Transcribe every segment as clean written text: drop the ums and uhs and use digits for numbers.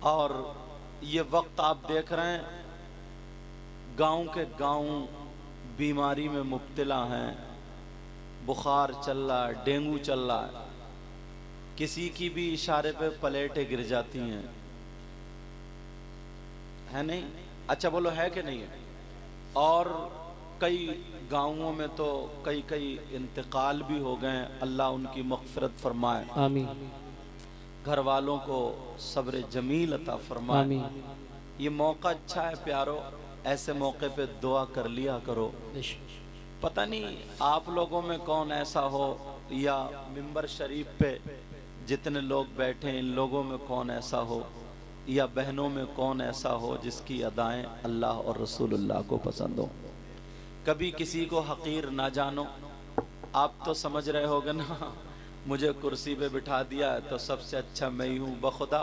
और ये वक्त आप देख रहे हैं गांव के गांव बीमारी में मुब्तला हैं, बुखार चल रहा है, डेंगू चल रहा है, किसी की भी इशारे पे प्लेटें गिर जाती हैं, है नहीं? अच्छा बोलो, है कि नहीं है? और कई गांवों में तो कई इंतकाल भी हो गए, अल्लाह उनकी मग़फ़िरत फरमाए, आमीन। घर वालों को सब्र जमील अता फरमाए। आमीन। ये मौका अच्छा है प्यारो, ऐसे मौके पे दुआ कर लिया करो। पता नहीं आप लोगों में कौन ऐसा हो, या मिंबर शरीफ पे जितने लोग बैठे हैं इन लोगों में कौन ऐसा हो, या बहनों में कौन ऐसा हो जिसकी अदाएं अल्लाह और रसूलुल्लाह को पसंद हो। कभी किसी को हकीर ना जानो। आप तो समझ रहे होगे ना, मुझे कुर्सी पे बिठा दिया है तो सबसे अच्छा मैं ही हूँ। बखुदा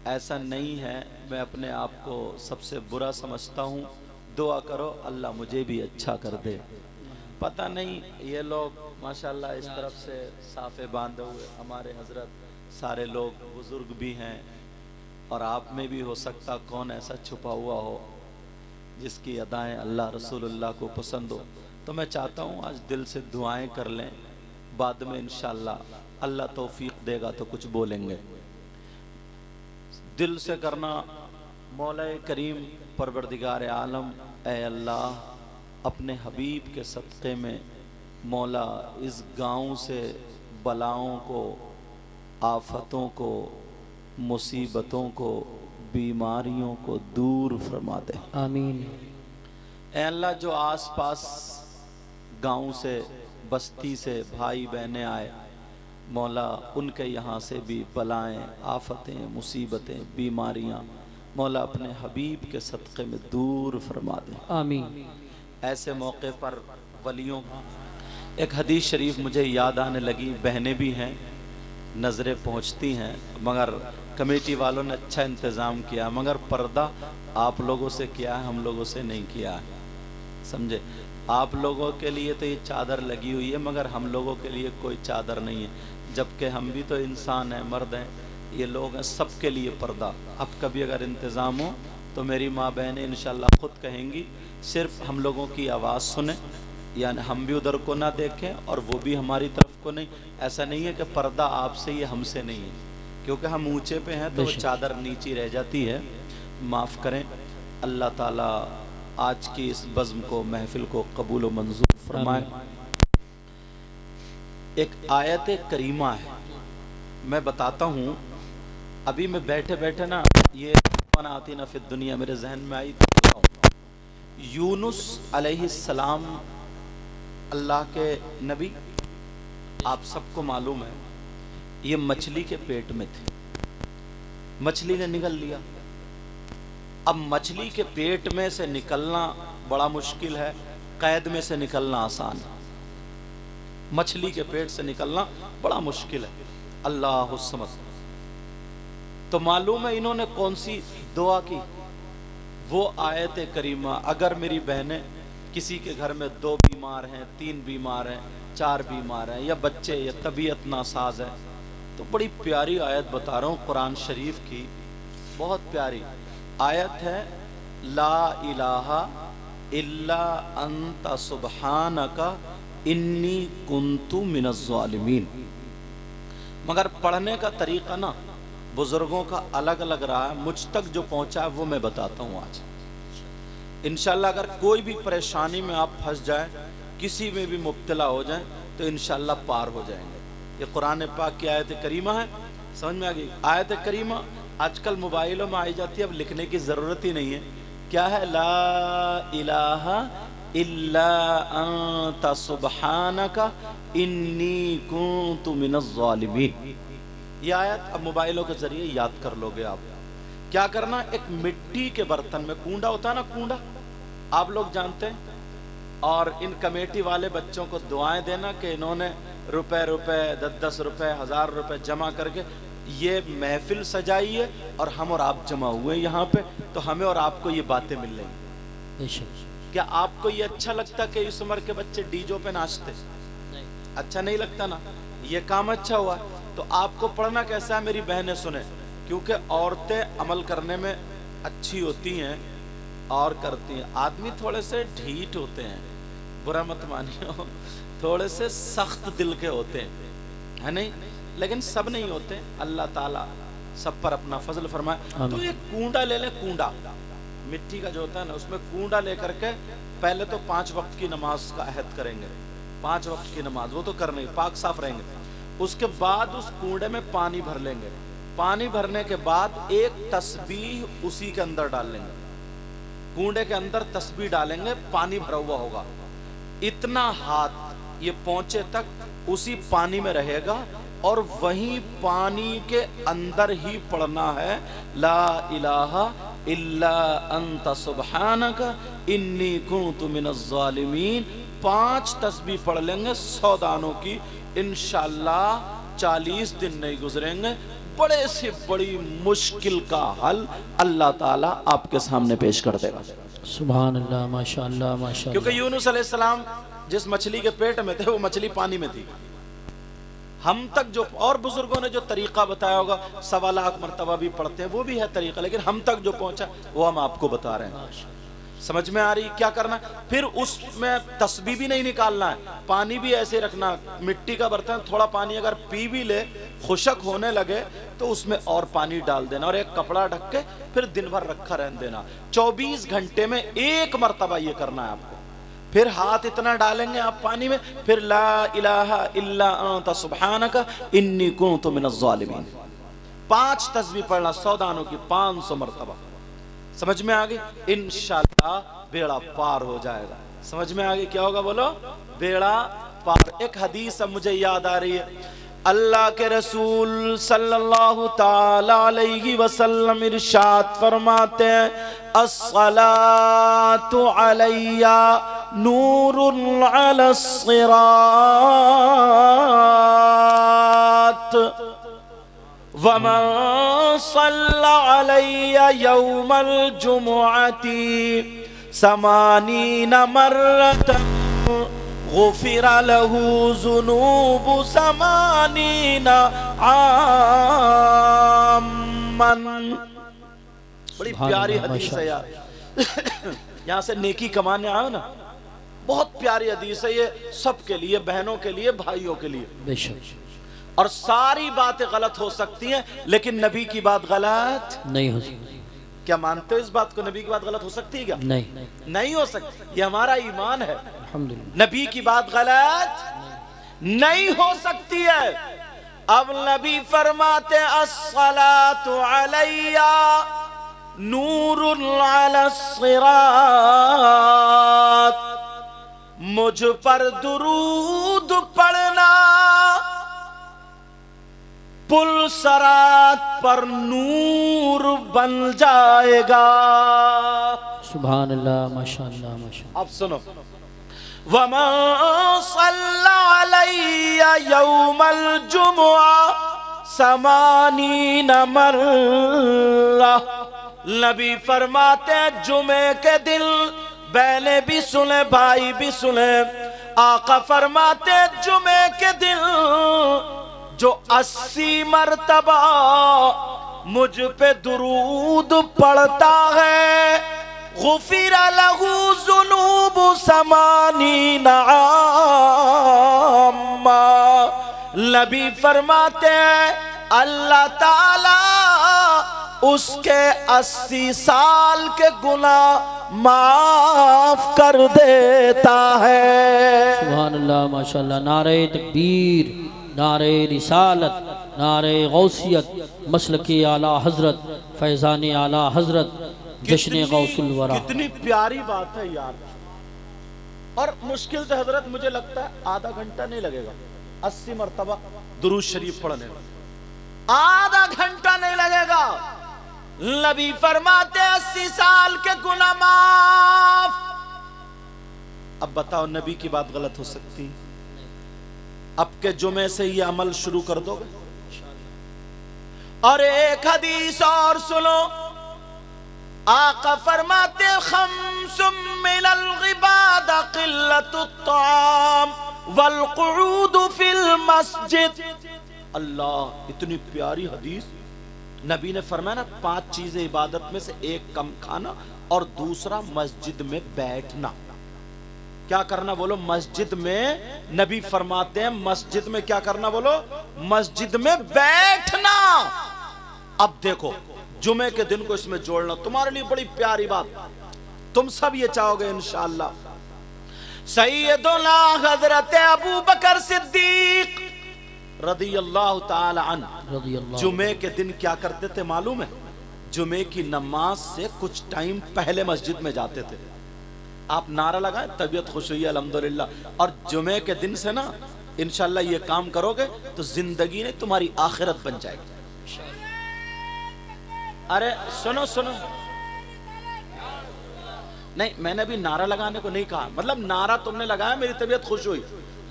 ऐसा नहीं है, मैं अपने आप को सबसे बुरा समझता हूँ। दुआ करो अल्लाह मुझे भी अच्छा कर दे। पता नहीं ये लोग माशाल्लाह इस तरफ से साफे बांधे हुए, हमारे हजरत सारे लोग बुजुर्ग भी हैं, और आप में भी हो सकता कौन ऐसा छुपा हुआ हो जिसकी अदाएं अल्लाह रसूलुल्लाह को पसंद हो। तो मैं चाहता हूँ आज दिल से दुआएं कर लें, बाद में इंशाअल्लाह अल्लाह तौफीक देगा तो कुछ बोलेंगे। दिल से करना, मौला करीम परवरदिगार आलम, ए अल्लाह अपने हबीब के सदक़े में मौला इस गांव से बलाओं को, आफतों को, मुसीबतों को, बीमारियों को दूर फरमा दे। आमीन। ए अल्लाह जो आस पास गांव से, बस्ती से भाई बहनें आए, मौला उनके यहाँ से भी बलाएं, आफतें, मुसीबतें, बीमारियाँ मौला अपने हबीब के सदक़े में दूर फरमा दे। आमीन। ऐसे मौके पर वलियों, एक हदीस शरीफ मुझे याद आने लगी। बहनें भी हैं, नज़रें पहुँचती हैं, मगर कमेटी वालों ने अच्छा इंतज़ाम किया, मगर पर्दा आप लोगों से किया है, हम लोगों से नहीं किया है। समझे? आप लोगों के लिए तो ये चादर लगी हुई है, मगर हम लोगों के लिए कोई चादर नहीं है, जबकि हम भी तो इंसान हैं, मर्द हैं, ये लोग हैं, सबके लिए पर्दा। अब कभी अगर इंतज़ाम हो तो मेरी माँ बहनें इंशाल्लाह ख़ुद कहेंगी, सिर्फ हम लोगों की आवाज़ सुने, यानी हम भी उधर को ना देखें और वो भी हमारी तरफ को नहीं। ऐसा नहीं है कि पर्दा आपसे ही हमसे नहीं है, क्योंकि हम ऊँचे पे हैं तो वो चादर नीचे रह जाती है। माफ़ करें। अल्लाह ताला आज की इस बज़्म को, महफिल को कबूल व मंजूर फरमाए। एक आयत करीमा है, मैं बताता हूँ। अभी मैं बैठे बैठे ना ये आती ना फिर दुनिया मेरे जहन में आई। यूनुस अलैहिस्सलाम अल्लाह के नबी, आप सबको मालूम है, ये मछली के पेट में थे, मछली ने निगल लिया। अब मछली के पेट में से निकलना बड़ा मुश्किल है, कैद में से निकलना आसान है। मछली के पेट से निकलना बड़ा मुश्किल है। अल्लाह समझ। तो मालूम है इन्होंने कौन सी दुआ की? वो आयत करीमा, अगर मेरी बहनें किसी के घर में 2 बीमार हैं, 3 बीमार हैं, 4 बीमार हैं, या बच्चे, या तबीयत नासाज है, तो बड़ी प्यारी आयत बता रहा हूँ कुरान शरीफ की, बहुत प्यारी आयत है। ला इलाहा इल्ला अंता सुब्हानका इन्नी कुन्तु मिनज़ ज़ालिमीन। मगर पढ़ने का तरीका ना बुजुर्गों का अलग अलग रहा है, मुझ तक जो पहुंचा है वो मैं बताता हूँ आज। इंशाल्लाह अगर कोई भी परेशानी में आप फंस जाए, किसी में भी मुब्तला हो जाए, तो इंशाल्लाह पार हो जाएंगे। ये कुरान पाक की आयत करीमा है, समझ में आ गई? आयत करीमा आजकल मोबाइलों में आई जाती है, अब लिखने की ज़रूरत ही नहीं है। क्या है? ला इलाहा इल्ला अंता सुब्हानका इन्नी कुन्तु मिनज़ ज़ालिमीन। ये आयत अब मोबाइलों के जरिए याद कर लोगे आप। क्या करना, एक मिट्टी के बर्तन में, कूंडा होता है ना, कूंडा आप लोग जानते हैं, और इन कमेटी वाले बच्चों को दुआएं देना कि इन्होंने रुपए 10-10 रुपए, 1000 रुपए जमा करके ये महफिल सजाई है, और हम और आप जमा हुए यहाँ पे, तो हमें और आपको ये बातें मिल रही। क्या आपको ये अच्छा लगता कि इस उम्र के बच्चे डीजो पे नाचते? अच्छा नहीं लगता ना। ये काम अच्छा हुआ। तो आपको पढ़ना कैसा है मेरी बहनें सुने, क्योंकि औरतें अमल करने में अच्छी होती हैं और करती हैं, आदमी थोड़े से ढीठ होते हैं, बुरा मत मानियो, थोड़े से सख्त दिल के होते हैं, है नहीं, लेकिन सब नहीं होते। अल्लाह ताला सब पर अपना फजल फरमाए। तो ये कूंडा ले ले, कूंडा मिट्टी का जो होता है ना, उसमें कूंडा लेकर के पहले तो 5 वक्त की नमाज का अहद करेंगे, 5 वक्त की नमाज वो तो करने, पाक साफ रहेंगे। उसके बाद उस कूंडे में पानी भर लेंगे, पानी भरने के बाद एक तस्बीह उसी के अंदर डाल लेंगे, कूंडे के अंदर तस्बीह डालेंगे, पानी भरा हुआ होगा, इतना हाथ ये पहुंचे तक उसी पानी में रहेगा और वहीं पानी के अंदर ही पढ़ना है ला इलाहा इल्ला अंता सुब्हानक इन्नी कुन्तु मिनज़ ज़ालिमीन। 5 तस्बीह पढ़ लेंगे 100 दानों की, इंशाअल्लाह 40 दिन नहीं गुजरेंगे, बड़े से बड़ी मुश्किल का हल अल्लाह ताला आपके सामने पेश कर देगा। सुभान अल्लाह, माशाअल्लाह माशाअल्लाह। क्योंकि यूनुस अलैहिस्सलाम जिस मछली के पेट में थे वो मछली पानी में थी। हम तक जो और बुजुर्गों ने जो तरीका बताया होगा, 1.25 लाख मरतबा भी पढ़ते हैं, वो भी है तरीका, लेकिन हम तक जो पहुंचा वो हम आपको बता रहे हैं। समझ में आ रही क्या करना? फिर उसमें तस्बीह भी नहीं निकालना है, पानी भी ऐसे रखना, मिट्टी का बर्तन, थोड़ा पानी अगर पी भी ले, खुशक होने लगे तो उसमें और पानी डाल देना और एक कपड़ा ढक के फिर दिन भर रखा रहने देना। 24 घंटे में 1 मरतबा ये करना है आपको। फिर हाथ इतना डालेंगे आप पानी में, फिर ला इलाहा इल्ला अंता सुब्हानक इन्नी कुन्तु मिनज़ ज़ालिमीन। 5 तस्बीह पढ़ना 100 दानों की 500 मरतबा। समझ में आ गई? इंशाअल्लाह बेड़ा पार हो जाएगा। समझ में आ गई क्या होगा? बोलो, बेड़ा पार। एक हदीस अब मुझे याद आ रही है, अल्लाह के रसूल सल्लल्लाहु ताला अलैहि वसल्लम इरशाद फरमाते हैं, अस्सलातु अलैया नूरुन अलस सिरात वमन सल्ला अलैया यौमल जुमुअती समानीना मर्रतन गुफिरा लहू ज़ुनूबु समानीना आमन। बड़ी प्यारी हदीस है यार। यहाँ से नेकी कमाने आओ ना, बहुत प्यारी हदीस है ये, सबके लिए, बहनों के लिए, भाइयों के लिए। बेशक। और सारी बातें गलत हो सकती हैं, लेकिन नबी की बात गलत नहीं हो सकती। क्या मानते हो इस बात को? नबी की बात गलत हो सकती है क्या? नहीं, नहीं हो सकती। ये हमारा ईमान है। अल्हम्दुलिल्लाह। नबी की बात गलत नहीं हो सकती है। अब नबी फरमाते अस्सलातु अलैया नूरुन अलस सिरात, मुझ पर दुरूद पढ़ना पुल सरात पर नूर बन जाएगा। सुभान अल्लाह, माशाअल्लाह माशाअल्लाह। अब सुनो, वमन सल्ला अलैया यौमल जुमुआ समानीना मर्रा। नबी फरमाते जुमे के दिन, बहने भी सुने, भाई भी सुने, आका फरमाते जुमे के दिन जो 80 मरतबा मुझ पे दुरूद पढ़ता है, गुफिरा लहू ज़ुनूबु समानीना आम्मा। नबी फरमाते हैं अल्लाह ताला उसके 80 साल के गुनाह माफ कर देता है। सुभान अल्लाह माशाअल्लाह। नारे तकबीर, नारे रिसालत, नारे गौसियत, मसलके आला हजरत, फैजान आला हजरत, जश्न गौसुल वरा। कितनी प्यारी बात है यार। और मुश्किल से हजरत मुझे लगता है आधा घंटा नहीं लगेगा 80 मरतबा दुरूद शरीफ पढ़ने में, आधा घंटा नहीं लगेगा। नबी फरमाते 80 साल के गुनाह माफ। अब बताओ नबी की बात गलत हो सकती है? अब के जुमे से ये अमल शुरू कर दोगे? और एक हदीस और सुनो, आका फरमाते खम्सुम मिनल गिबादा क़िल्लतुत ताम वल क़ुऊद फिल मस्जिद। अल्लाह, इतनी प्यारी हदीस। नबी ने फरमाया ना 5 चीजें इबादत में से, एक कम खाना और दूसरा मस्जिद में बैठना। क्या करना बोलो? मस्जिद में, नबी फरमाते हैं मस्जिद में क्या करना बोलो? मस्जिद में बैठना। अब देखो जुमे के दिन को इसमें जोड़ना तुम्हारे लिए बड़ी प्यारी बात, तुम सब ये चाहोगे इंशाअल्लाह। सैयदुना हजरत अबू बकर सिद्दीक रदियल्लाहु ताला अन्हु जुमे के दिन क्या करते थे मालूम है? जुमे की नमाज से कुछ टाइम पहले मस्जिद में जाते थे। आप नारा लगाएं, तबीयत खुश हुई अल्हम्दुलिल्लाह। और जुमे के दिन से ना इंशाअल्लाह ये काम करोगे तो जिंदगी ने तुम्हारी आखिरत बन जाएगी। अरे सुनो सुनो, नहीं मैंने भी नारा लगाने को नहीं कहा, मतलब नारा तुमने लगाया मेरी तबीयत खुश हुई।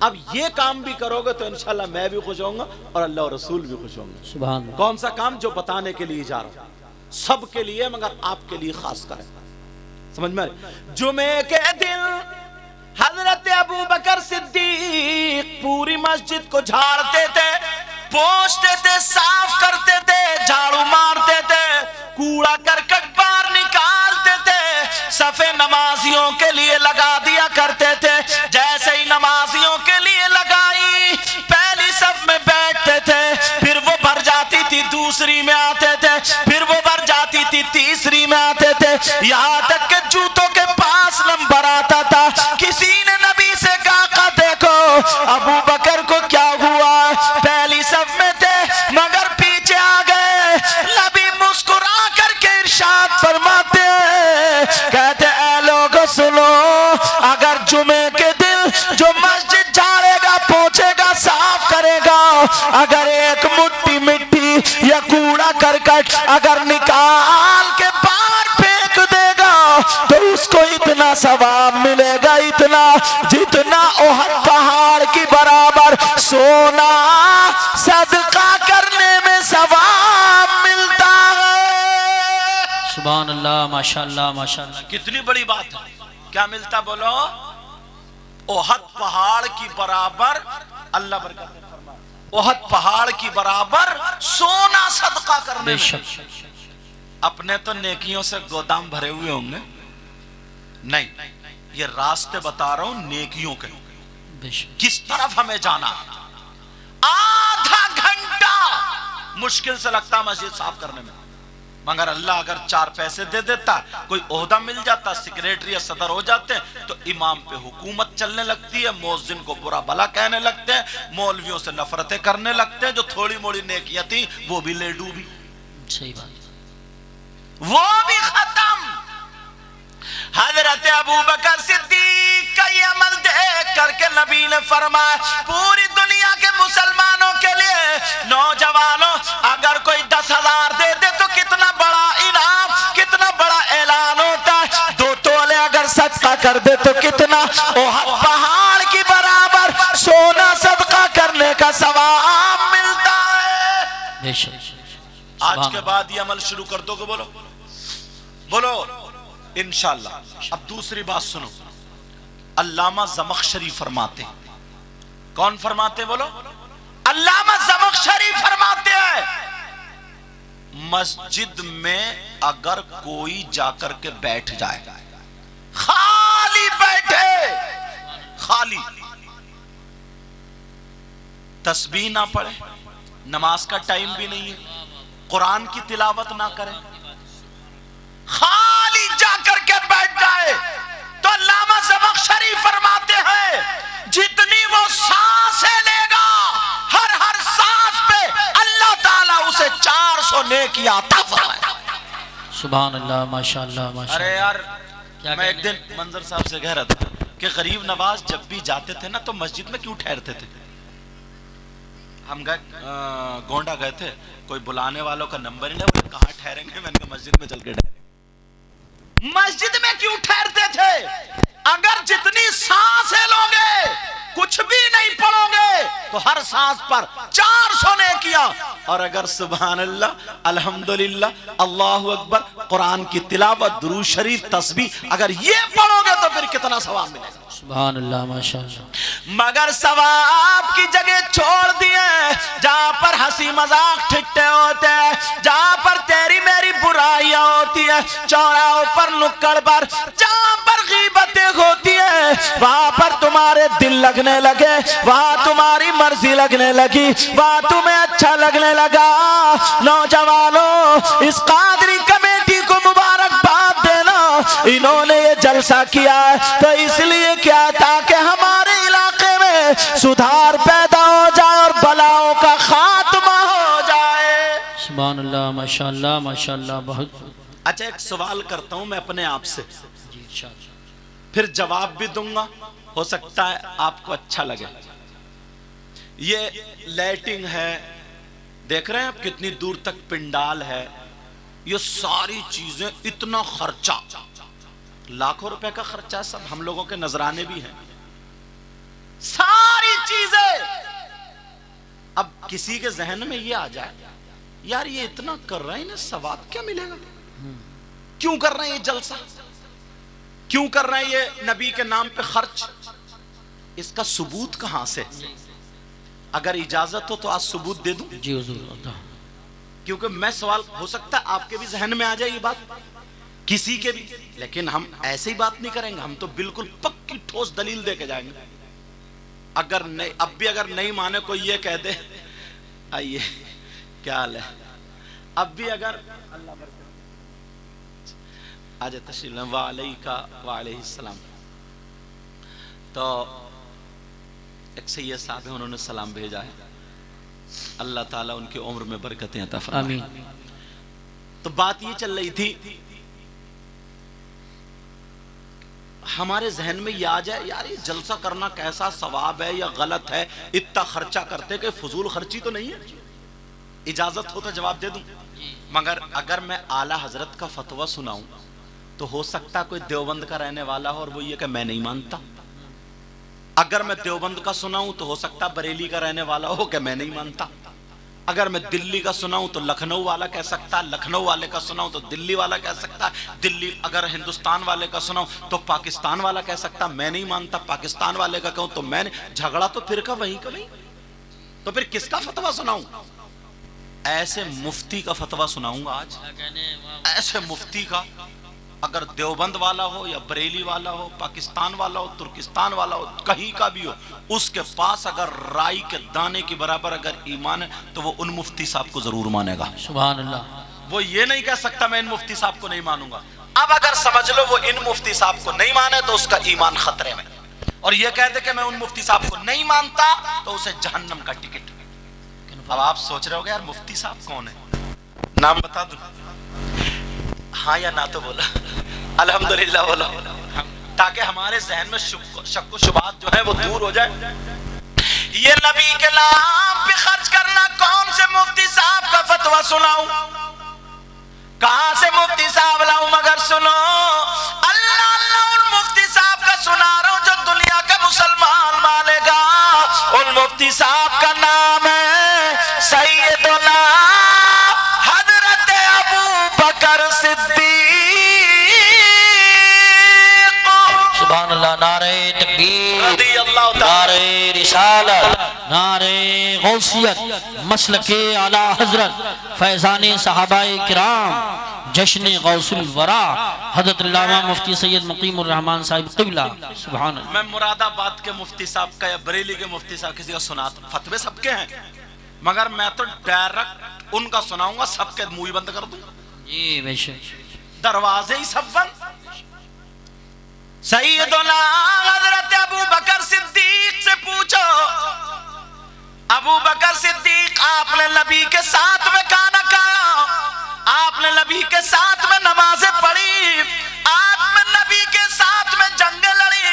अब ये काम भी करोगे तो इंशाल्लाह मैं भी खुश होऊंगा और अल्लाह और रसूल भी खुश होंगे। सुभान अल्लाह। कौन सा काम? जो बताने के लिए जा रहा हूं, सबके लिए मगर आपके लिए खास कर, समझ में? जुमे के दिन हजरत अबू बकर सिद्दीक पूरी मस्जिद को झाड़ते थे, पोंछते थे, साफ करते थे, झाड़ू मारते थे, कूड़ा करकट बाहर निकालते थे, सफे नमाजियों के लिए लगा दिया करते थे। जैसे ही नमाजियों के लिए लगाई, पहली सफ में बैठते थे, फिर वो भर जाती थी, दूसरी में आते थे, फिर वो भर जाती थी, तीसरी में आते थे, यहाँ तक के जूतों के पास नंबर आता था। किसी ने नबी से कहा देखो अबू बकर को क्या हुआ, पहली सफ में थे मगर पीछे आ गए। नबी मुस्कुरा करके इरशाद फरमाते हैं, कहते ऐ लोगों सुनो, अगर जुमे के दिन जो मस्जिद झाड़ेगा, पोंछेगा, साफ करेगा, अगर एक मुट्ठी मिट्टी या कूड़ा करकट अगर निकाल के बाहर फेंक देगा तो उसको इतना सवाब मिलेगा, इतना जितना ओहद पहाड़ की बराबर सोना सदका करने में सवाब मिलता है। सुभान अल्लाह, माशाअल्लाह माशाअल्लाह। कितनी बड़ी बात है। क्या मिलता बोलो? ओहद पहाड़ की बराबर, अल्लाह बरकत फरमाए, ओहद पहाड़ की बराबर सोना सदका करने में। अपने तो नेकियों से गोदाम भरे हुए होंगे, नहीं, ये रास्ते बता रहा हूं नेकियों के, किस तरफ हमें जाना। आधा घंटा मुश्किल से लगता मस्जिद साफ करने में, मगर अल्लाह अगर 4 पैसे दे देता, कोई ओहदा मिल जाता, सेक्रेटरी या सदर हो जाते, तो इमाम पे हुकूमत चलने लगती है, मुअज्जिन को बुरा भला कहने लगते हैं, मौलवियों से नफरतें करने लगते हैं, जो थोड़ी मोड़ी नेकियां थी वो भी ले डूबी। सही बात, वो भी खत्म। हजरत अबू बकर सिद्दीक का ये अमल देख करके नबी ने फरमाया, पूरी दुनिया के मुसलमानों के लिए, नौजवानों, अगर कोई 10,000 दे दे तो कितना बड़ा इनाम, कितना बड़ा ऐलान होता है। 2 तोले अगर सदका कर दे तो कितना ओहद पहाड़ की बराबर सोना सदका करने का सवाब मिलता है। आज के बाद ये अमल शुरू कर दोगे? बोलो बोलो इंशाअल्लाह। अब दूसरी बात सुनो, अल्लामा ज़मख़शरी फरमाते, कौन फरमाते बोलो? अल्लामा ज़मख़शरी फरमाते हैं, मस्जिद में अगर कोई जाकर के बैठ जाए, खाली बैठे, खाली, तस्बीह ना पढ़े, नमाज का टाइम भी नहीं है, कुरान की तिलावत ना करे, खाली जाकर के बैठ जाए, तो अल्लामा ज़मख़शरी फरमाते हैं जितनी वो सांसें लेगा, हर हर सांस पे अल्लाह ताला उसे 400 नेकियां अता फरमाएगा। सुभान अल्लाह, माशाअल्लाह माशाअल्लाह। अरे यार, मैं एक दिन मंजर साहब से कह रहा था कि गरीब नवाज जब भी जाते थे ना तो मस्जिद में क्यों ठहरते थे? हम गए गोंडा गए थे, कोई बुलाने वालों का नंबर ही नहीं, कहाँ ठहरेंगे? मैंने कहा मस्जिद में चल के ठहरे। मस्जिद में क्यों ठहरते थे? अगर जितनी सांसें लोगे, कुछ भी नहीं पढ़ोगे, तो हर सांस पर 400 नेकियां, और अगर सुभान अल्लाह, अल्हम्दुलिल्लाह, अल्लाहु अकबर, कुरान की तिलावत, दुरूद शरीफ, तस्बीह अगर ये पढ़ोगे तो फिर कितना सवाब मिलेगा। सुभान अल्लाह माशाअल्लाह। मगर सवाब की जगह छोड़ दिए जहां पर हंसी मजाक ठिट्ठे होते हैं, जहां पर तेरी मेरी बुराइयां होती है, चौराहों पर नुक्कड़ पर जहां पर गीबतें होती है, वहां पर तुम्हारे दिल लगने लगे, वहां तुम्हारी मर्जी लगने लगी, वहां तुम्हें अच्छा लगने लगा। नौजवानों, इस कादरी कमेटी को मुबारकबाद देना, इन्होंने ये जलसा किया है तो इसलिए क्या, ताकि हमारे इलाके में सुधार पैदा हो जाए और बलाओं का खात्मा हो जाए। सुभान अल्लाह माशाअल्लाह माशाअल्लाह। बहुत अच्छा, एक सवाल करता हूं मैं अपने आप से, फिर जवाब भी दूंगा, हो सकता है आपको अच्छा लगे। ये लाइटिंग है, देख रहे हैं आप कितनी दूर तक पिंडाल है, ये सारी चीजें, इतना खर्चा, लाखों रुपए का खर्चा, सब हम लोगों के नजराने भी हैं, सारी चीजें। अब किसी के जहन में ये आ जाए, यार ये इतना कर रहे हैं ना, सवाब क्या मिलेगा, क्यों कर रहे हैं ये जलसा, क्यों कर रहे हैं ये नबी के नाम पे खर्च, इसका सबूत कहां से? अगर इजाजत हो तो आज सबूत दे दूं जी हुजूर। क्योंकि मैं सवाल, हो सकता है आपके भी जहन में आ जाए ये बात, किसी के भी, लेकिन हम ऐसे ही बात नहीं करेंगे, हम तो बिल्कुल पक्की ठोस दलील दे के जाएंगे। अगर नहीं, अब भी अगर नहीं माने कोई ये कह दे, आइए क्या हाल है, अब भी अगर आज तशरीफ वालेका वालेहिस्सलाम, तो एक सैयद साहब है, उन्होंने सलाम भेजा है, अल्लाह ताला उनकी उम्र में बरकतें अता फरमाए। तो बात ये चल रही थी, हमारे जहन में ये आ जाए, यार ये जलसा करना कैसा सवाब है या गलत है, इतना खर्चा करते कि फजूल खर्ची तो नहीं है, इजाजत हो तो जवाब दे दूं। मगर अगर मैं आला हजरत का फतवा सुनाऊं तो हो सकता कोई देवबंद का रहने वाला हो और वो ये कि मैं नहीं मानता, अगर मैं देवबंद का सुनाऊं तो हो सकता बरेली का रहने वाला हो कि मैं नहीं मानता, अगर मैं दिल्ली का सुनाऊं तो लखनऊ वाला कह सकता, लखनऊ वाले का सुनाऊं तो दिल्ली वाला कह सकता, दिल्ली अगर हिंदुस्तान वाले का सुनाऊं तो पाकिस्तान वाला कह सकता मैं नहीं मानता, पाकिस्तान वाले का कहूं तो मैं, झगड़ा तो फिर का वहीं का वहीं, तो फिर किसका फतवा सुनाऊं? ऐसे मुफ्ती का फतवा सुनाऊंगा आज, ऐसे मुफ्ती का, अगर देवबंद वाला हो या बरेली वाला हो, पाकिस्तान वाला हो, तुर्किस्तान वाला हो, कहीं का भी हो, उसके पास अगर राई के दाने के बराबर अगर ईमान है तो वो उन मुफ्ती साहब को जरूर मानेगा। सुभान अल्लाह। वो ये नहीं कह सकता मैं इन मुफ्ती साहब को नहीं मानूंगा। अब अगर समझ लो वो इन मुफ्ती साहब को नहीं माने तो उसका ईमान खतरे में, और ये कह दे कि मैं उन मुफ्ती साहब को नहीं मानता तो उसे जहन्नम का टिकट। अब आप सोच रहे हो यार मुफ्ती साहब कौन है, नाम बता दूं? हाँ या ना तो बोला, अल्हम्दुलिल्लाह बोला, ताकि हमारे जहन में शक व शुबहात जो है वो दूर हो जाए। ये नबी के नाम पे खर्च करना, कौन से मुफ्ती साहब का फतवा सुनाऊं, कहां से मुफ्ती साहब लाऊं? मगर सुनो, अल्लाह अल्लाह उन मुफ्ती साहब का सुना रहा हूं जो दुनिया का मुसलमान मानेगा। उन मुफ्ती साहब का नाम है सैयदना हजरत अबू बकर सिद्दीक। सुभान अल्लाह। नारे तकबीर, नारे रिसालत, नारे गौसियत, मसलके आला हजरत फैजाने सहाबाए किराम, जश्न गौसुल वरा हजरत अल्लामा मुफ्ती सैयद मुकीमुर रहमान साहिब क़िबला। सुभान अल्लाह। मैं मुरादाबाद के मुफ्ती साहब का या बरेली के मुफ्ती साहब किसी का सुना, फतवे सबके हैं, मगर मैं तो डायरेक्ट उनका सुनाऊंगा, सबके मुंह बंद कर दूंगा जी बेशक, दरवाजे ही सब बंद। सैयदना हजरत अबू बकर सिद्दीक से पूछो, अबू बकर सिद्दीक आपने नबी के साथ में खाना खाया, आपने नबी के साथ में नमाजें पढ़ी, आपने नबी के साथ में जंगें लड़ी,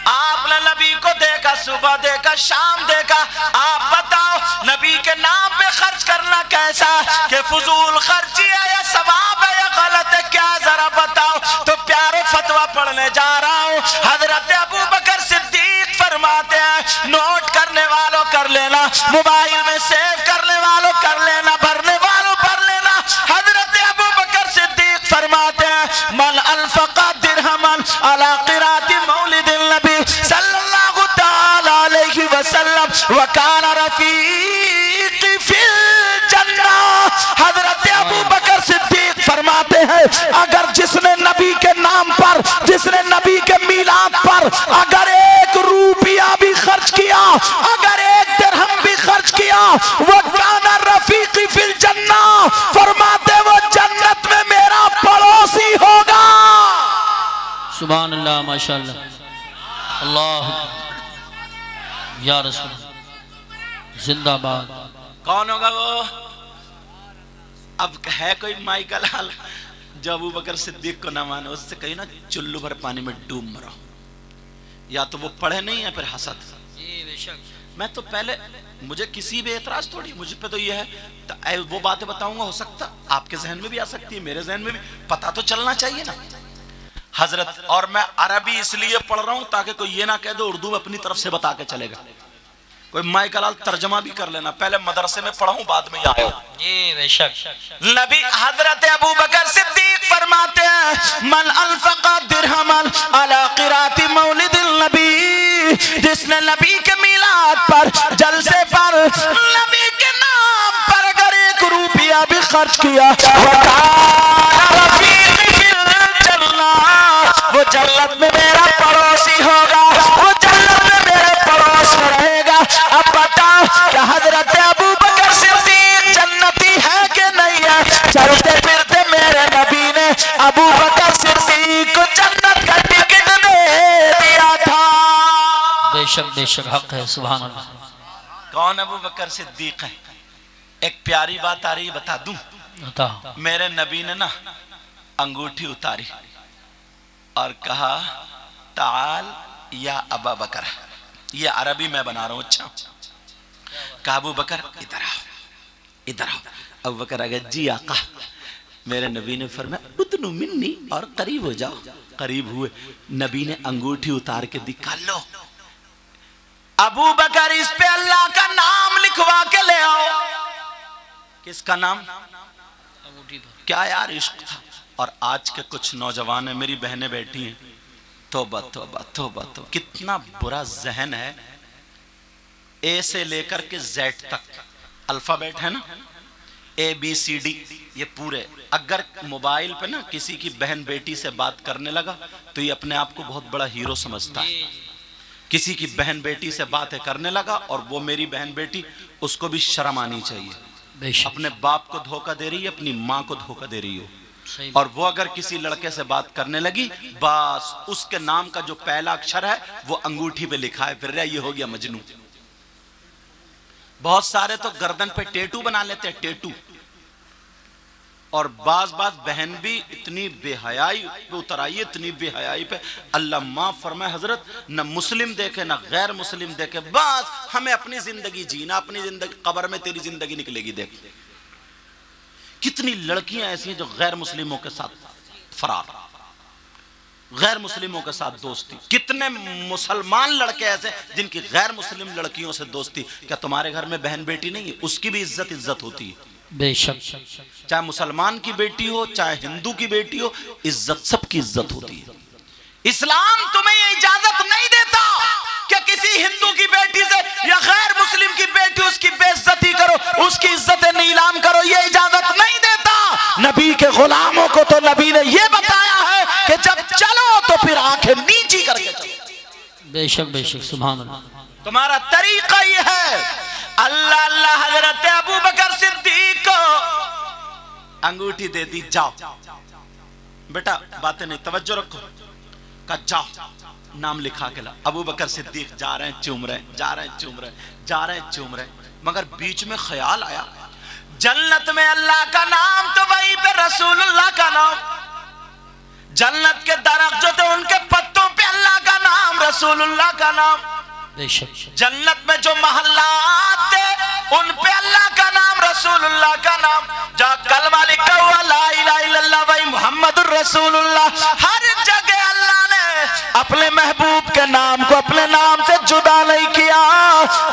आपने नबी को देखा, सुबह देखा, शाम देखा, आप बताओ नबी के नाम पे खर्च करना कैसा, कि फजूल खर्ची है या सवाब है या गलत है, क्या जरा बताओ? तो प्यारे फतवा पढ़ने जा रहा हूँ। हजरत अबू बकर सिद्दीक फरमाते हैं, नोट करने वालों कर लेना, मोबाइल में सेव करने वालों कर लेना, भरने वालों भर लेना। हजरत अबू बकर सिद्दीक फरमाते हैं, मन अनफका दिरहमन अला क़िराअति मौलिदिन नबी वकाना रफीक़ी फिल जन्नह। हजरत अबू बकर सिद्दीक फरमाते हैं अगर जिसने नबी के नाम पर, जिसने नबी के मिलाद पर अगर 1 रुपया भी खर्च किया, अगर 1 दिरहम भी खर्च किया, वो काना रफीक़ी फिल जन्नह, फरमाते वो जन्नत में मेरा पड़ोसी होगा। सुभान अल्लाह, माशाअल्लाह, अल्लाह या रसूल जिंदाबाद। कौन होगा वो? अब है कोई माई का लाल जो अबू बकर सिद्दीक को ना माने? उससे कहीं ना चुल्लू भर पानी में डूब मरो। या तो वो पढ़े नहीं है फिर हसद। मैं तो पहले, मुझे किसी भी एतराज थोड़ी, मुझे पे तो ये है तो वो बातें बताऊंगा, हो सकता आपके जहन में भी आ सकती है, मेरे जहन में भी, पता तो चलना चाहिए ना हजरत। और मैं अरबी इसलिए पढ़ रहा हूं ताकि कोई ये ना कह दो उर्दू में अपनी तरफ से बता के चलेगा। कोई माई का लाल तर्जमा भी कर लेना, पहले मदरसे में पढ़ा हूं बाद में आया। ये बेशक नबी हजरत अबू बकर सिद्दीक फरमाते हैं मन अनफका दिरहमन अला क़िराती मौलिदिल नबी, जिसने नबी के मिलाद पर, जलसे पर, नबी के नाम पर अगर 1 रुपया भी खर्च किया, वो जन्नत में मेरा पड़ोसी होगा, वो जन्नत में मेरे पड़ोस में रहेगा। अब बताओ क्या हजरत अबू बकर सिद्दीक जन्नती है कि नहीं है? चलते फिरते मेरे नबी ने अबू बकर सिद्दीक को जन्नत का टिकट दे दिया था। बेशक बेशक हक है, सुभान अल्लाह। कौन अबू बकर सिद्दीक है? एक प्यारी बात आ रही, बता दूं? बताओ। मेरे नबी ने ना अंगूठी उतारी और कहा ताल या अबा बकर। ये अरबी मैं बना रहा हूं। अच्छा, कहा अबू बकर इधर आओ, इधर आओ। अबू बकर आ गया, जी आका। मेरे नबी ने फरमाया उतनु मिन्नी, और करीब हो जाओ। करीब हुए, नबी ने अंगूठी उतार के दिखा, लो अबू बकर इस पे अल्लाह का नाम लिखवा के ले आओ। किसका नाम? अंगूठी पर। क्या यार इश्क था। और आज के कुछ नौजवान है, मेरी बहनें बैठी हैं, तौबा तौबा तौबा तौबा, कितना बुरा जहन है। ए से लेकर के जेड तक अल्फाबेट है ना, ABCD, ये पूरे। अगर मोबाइल पे ना किसी की बहन बेटी से बात करने लगा तो ये अपने आप को बहुत बड़ा हीरो समझता है। किसी की बहन बेटी से बातें करने लगा और वो मेरी बहन बेटी, उसको भी शर्म आनी चाहिए। अपने बाप को धोखा दे रही है, अपनी माँ को धोखा दे रही हो। और वो अगर किसी लड़के से बात करने लगी, बस उसके नाम का जो पहला अक्षर है वो अंगूठी पे लिखा है, फिर ये हो गया मजनू। बहुत सारे तो गर्दन पे टेटू बना लेते हैं, टेटू। और बाज बहन भी इतनी बेहयाई पे उतर आई, इतनी बेहयाई पे, अल्लाह माफ फरमाए हजरत, न मुस्लिम देखे न गैर मुस्लिम देखे, बस हमें अपनी जिंदगी जीना, अपनी जिंदगी, कब्र में तेरी जिंदगी निकलेगी। देख कितनी लड़कियां ऐसी हैं जो गैर मुस्लिमों के साथ फरार, गैर मुस्लिमों के साथ दोस्ती। कितने मुसलमान लड़के ऐसे जिनकी गैर मुस्लिम लड़कियों से दोस्ती। क्या तुम्हारे घर में बहन बेटी नहीं है? उसकी भी इज्जत होती है बेशक। चाहे मुसलमान की बेटी हो, चाहे हिंदू की बेटी हो, इज्जत, सबकी इज्जत होती है। इस्लाम तुम्हें ये इजाजत नहीं देता कि किसी हिंदू की बेटी से या गैर मुस्लिम की बेटी उसकी बेइज्जती करो, उसकी इज्जत नीलाम करो, ये इजाजत नहीं देता। नबी के गुलामों को तो नबी ने ये बताया है कि जब चलो तो फिर आंखें नीची करके चलो। बेशक बेशक, सुभान अल्लाह। तुम्हारा तरीका ये है। अल्लाह अल्लाह हजरत अबू बकर सिद्दीक को अंगूठी दे दी, जाओ बेटा, बातें नहीं, तवज्जो रखो। का जाओ, नाम लिखा के ला। अबू बकर सिद्दीक जा रहे हैं, चूम रहे, जा रहे हैं, चूम रहे, जा रहे हैं, चूम रहे। मगर बीच में ख्याल आया, जन्नत में अल्लाह का नाम तो वहीं पे रसूलुल्लाह का नाम, जन्नत के दरख्त जो थे उनके पत्तों पे अल्लाह का नाम, रसूलुल्लाह का नाम। जन्नत में जो महल्लात थे उन पे अल्लाह का नाम, रसूलुल्लाह का नाम। जहाँ कलमा लिखा हुआ ला इलाहा इल्लल्लाह वही मुहम्मदुर रसूलुल्लाह, हर जगह अल्लाह ने अपने महबूब के नाम को अपने नाम से जुदा नहीं किया।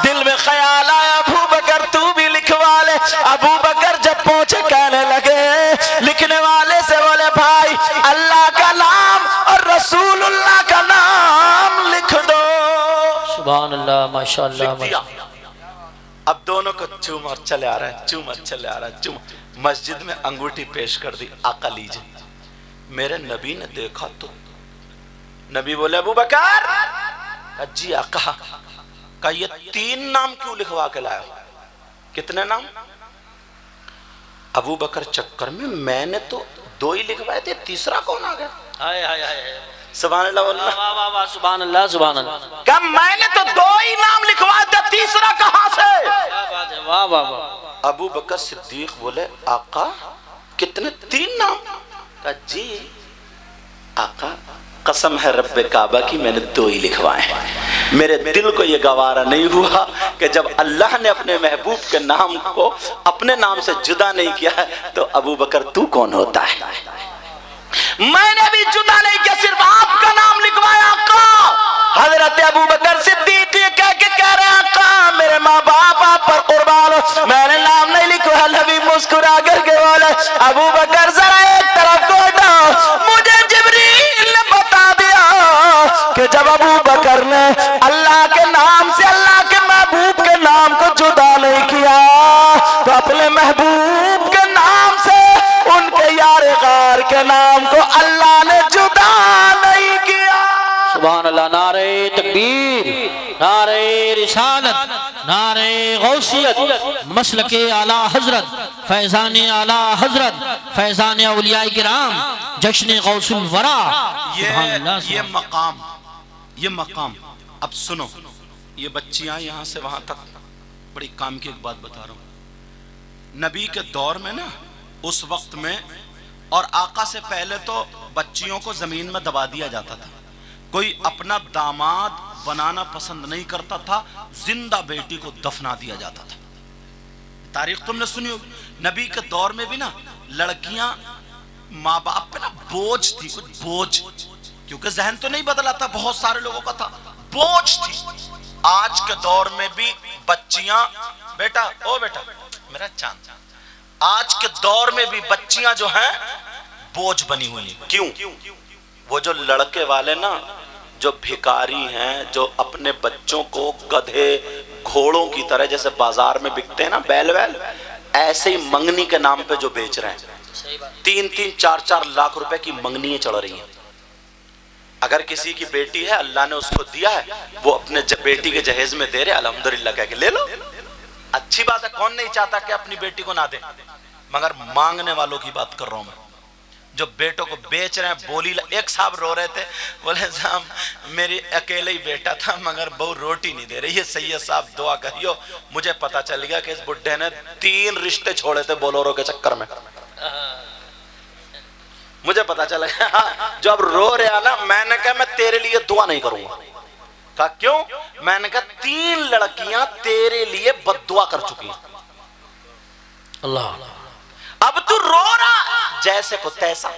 दिल में ख्याल आया, अबू बकर तू भी लिखवा ले। अबू बकर जब पहुंचे कहने लगे, लिखने वाले से बोले भाई अल्लाह का नाम और रसूलुल्लाह का नाम लिख दो। सुभान अल्लाह, माशाअल्लाह। अब दोनों को चूम और चले आ रहा है, चूम और चले आ रहा है, चूम। मस्जिद में अंगूठी पेश कर दी, आका लीजिए। मेरे नबी ने देखा तो नबी बोले अबू बकर। जी आका। का ये 3 नाम क्यों लिखवा के लाया? कितने नाम? अबू बकर चक्कर में मैंने तो 2 ही लिखवाए थे, तीसरा कौन आ गया? हाय हाय हाय, सुभान अल्लाह, वाह वाह वाह, सुभान अल्लाह सुभान अल्लाह। क्या मैंने तो 2 ही नाम लिखवाए थे, तीसरा कहां से? क्या बात है, वाह वाह वाह। अबू बकर सिद्दीक बोले आका कितने? 3 नाम? का जी आका कसम है रब्बे काबा की मैंने 2 ही लिखवाए। मेरे दिल को यह गवारा नहीं हुआ कि जब अल्लाह ने अपने महबूब के नाम को अपने नाम से जुदा नहीं किया है तो अबू बकर तू कौन होता है? मैंने भी जुदा नहीं किया, सिर्फ आपका नाम लिखवाया आका। हजरत अबू बकर सिद्दीक ये कह के कह रहे हैं आका मेरे माँ बाप आप पर कुर्बान हो, मैंने नाम नहीं लिखवाया। नबी मुस्कुरा करके बोले अबू बकर जरा एक तरफ को हटाओ, मुझे जिब्रील ने बता दिया कि जब अबू बकर ने अल्लाह के नाम से अल्लाह के महबूब के नाम को जुदा नहीं किया तो अपने महबूब के नाम से उनके यार गार के नाम को अल्लाह ने जुदा नहीं किया। सुभान अल्लाह। नारे तकबीर, नारे रिसालत, नारे गौसियत, मसलके आला हजरत, फैजान आला हजरत, फैजान औलिया किराम, जश्न गौसुल वरा। ये मकाम अब सुनो, ये बच्चियां यहाँ से वहां तक बड़ी काम की एक बात बता रहा हूँ। नबी के दौर में ना उस वक्त में और आका से पहले तो बच्चियों को जमीन में दबा दिया जाता था। कोई अपना दामाद बनाना पसंद नहीं करता था, जिंदा बेटी को दफना दिया जाता था। तारीख तुमने सुनी होगी। नबी के दौर में भी ना लड़कियां माँ बाप पे ना बोझ थी, कुछ बोझ, क्योंकि जहन तो नहीं बदला था, बहुत सारे लोगों का था, बोझ थी। आज के दौर में भी बच्चियां, बेटा ओ बेटा मेरा चांद, आज के दौर में भी बच्चियां जो हैं बोझ बनी हुई हैं। क्यों? वो जो लड़के वाले ना जो भिखारी हैं, जो अपने बच्चों को गधे घोड़ों की तरह जैसे बाजार में बिकते हैं ना बैल वैल, ऐसे ही मंगनी के नाम पे जो बेच रहे हैं। 3-3, 4-4 लाख रुपए की मंगनियां चढ़ रही हैं। अगर किसी की बेटी है अल्लाह ने उसको दिया है, वो अपने बेटी के जहेज में दे रहे, अल्हम्दुलिल्लाह कह के ले लो, अच्छी बात है। कौन नहीं चाहता कि अपनी बेटी को ना दे, मगर मांगने वालों की बात कर रहा हूं मैं, जो बेटों को बेच रहे हैं। बोली एक साहब रो रहे थे, बोले साहब मेरी अकेले ही बेटा था मगर बहू रोटी नहीं दे रही है, सैयद साहब दुआ करियो। मुझे पता चल गया कि इस बुड्ढे ने 3 रिश्ते छोड़े थे बोलोरो के चक्कर में। मुझे पता चला जब रो रहा ना, मैंने कहा मैं तेरे लिए दुआ नहीं करूंगा। कहा क्यों? मैंने कहा 3 लड़कियां तेरे लिए बद्दुआ कर चुकी हैं। अल्लाह, अब तू रो रहा जैसे को तैसा,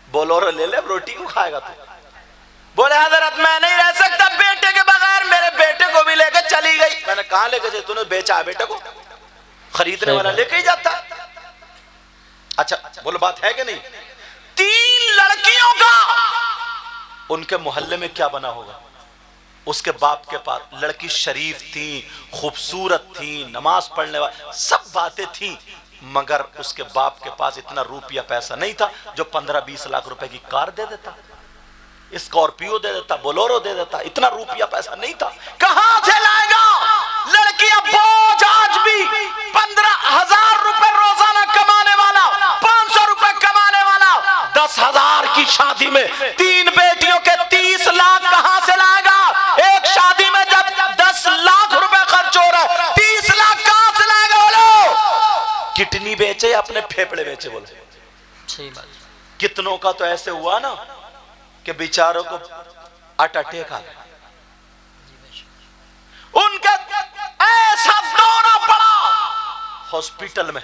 बोलोरो ले ले, रोटी को खाएगा तू। बोले हजरत मैं नहीं रह सकता बेटे के बगैर, मेरे बेटे को भी लेकर चली गई। मैंने कहा लेके तूने बेचा है बेटे को? खरीदने वाला लेके ही जाता। अच्छा बोलो बात है कि नहीं? 3 लड़कियों का उनके मोहल्ले में क्या बना होगा? उसके बाप के पास लड़की शरीफ थी, खूबसूरत थी, नमाज पढ़ने वाली, सब बातें थी, मगर उसके बाप के पास इतना रुपया पैसा नहीं था जो 15-20 लाख रुपए की कार दे देता, स्कॉर्पियो दे देता, बोलोरो दे देता। इतना रुपया पैसा नहीं था। कहां से लाएगा? लड़कियां बोझ। आज भी 15,000 रुपए रोजाना कमाने वाला, 500 रुपए कमाने वाला, 10,000 की शादी में 3 बेटियों के 30 लाख कहां से लाएगा? एक शादी में जब 10 लाख रुपए खर्च हो रहा है, 30 लाख कहां से लाएगा? बोलो, किडनी बेचे या अपने फेफड़े बेचे? बोलो सही बात। कितनों का तो ऐसे हुआ ना कि बेचारों को हार्ट अटैक आ गया, उनका ऐसा दौरा पड़ा हॉस्पिटल में।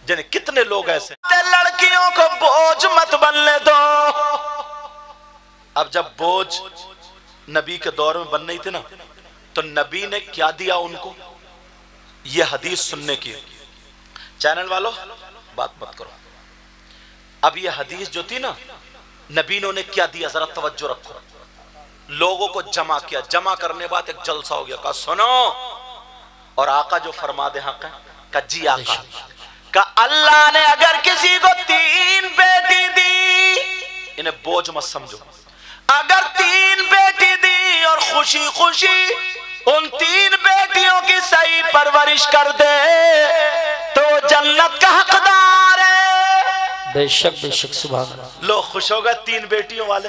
जाने कितने लोग ऐसे। लड़कियों को बोझ मत बनने दो। अब जब बोझ नबी के दौर में बन रही थी ना, तो नबी ने क्या दिया उनको? ये हदीस सुनने की। चैनल वालों बात मत करो। अब ये हदीस जो थी ना, नबी ने उन्हें क्या दिया, जरा तवज्जो रखो। लोगों को जमा किया, जमा करने के बाद एक जलसा हो गया। कहा सुनो और आका जो फरमा दे हक है का जी आका का अल्लाह ने अगर किसी को 3 बेटी दी, इन्हें बोझ मत समझो, अगर 3 बेटी दी और खुशी खुशी उन 3 बेटियों की सही परवरिश कर दे तो जन्नत का हकदार है। बेशक बेशक सुभान अल्लाह। लोग खुश हो गए 3 बेटियों वाले,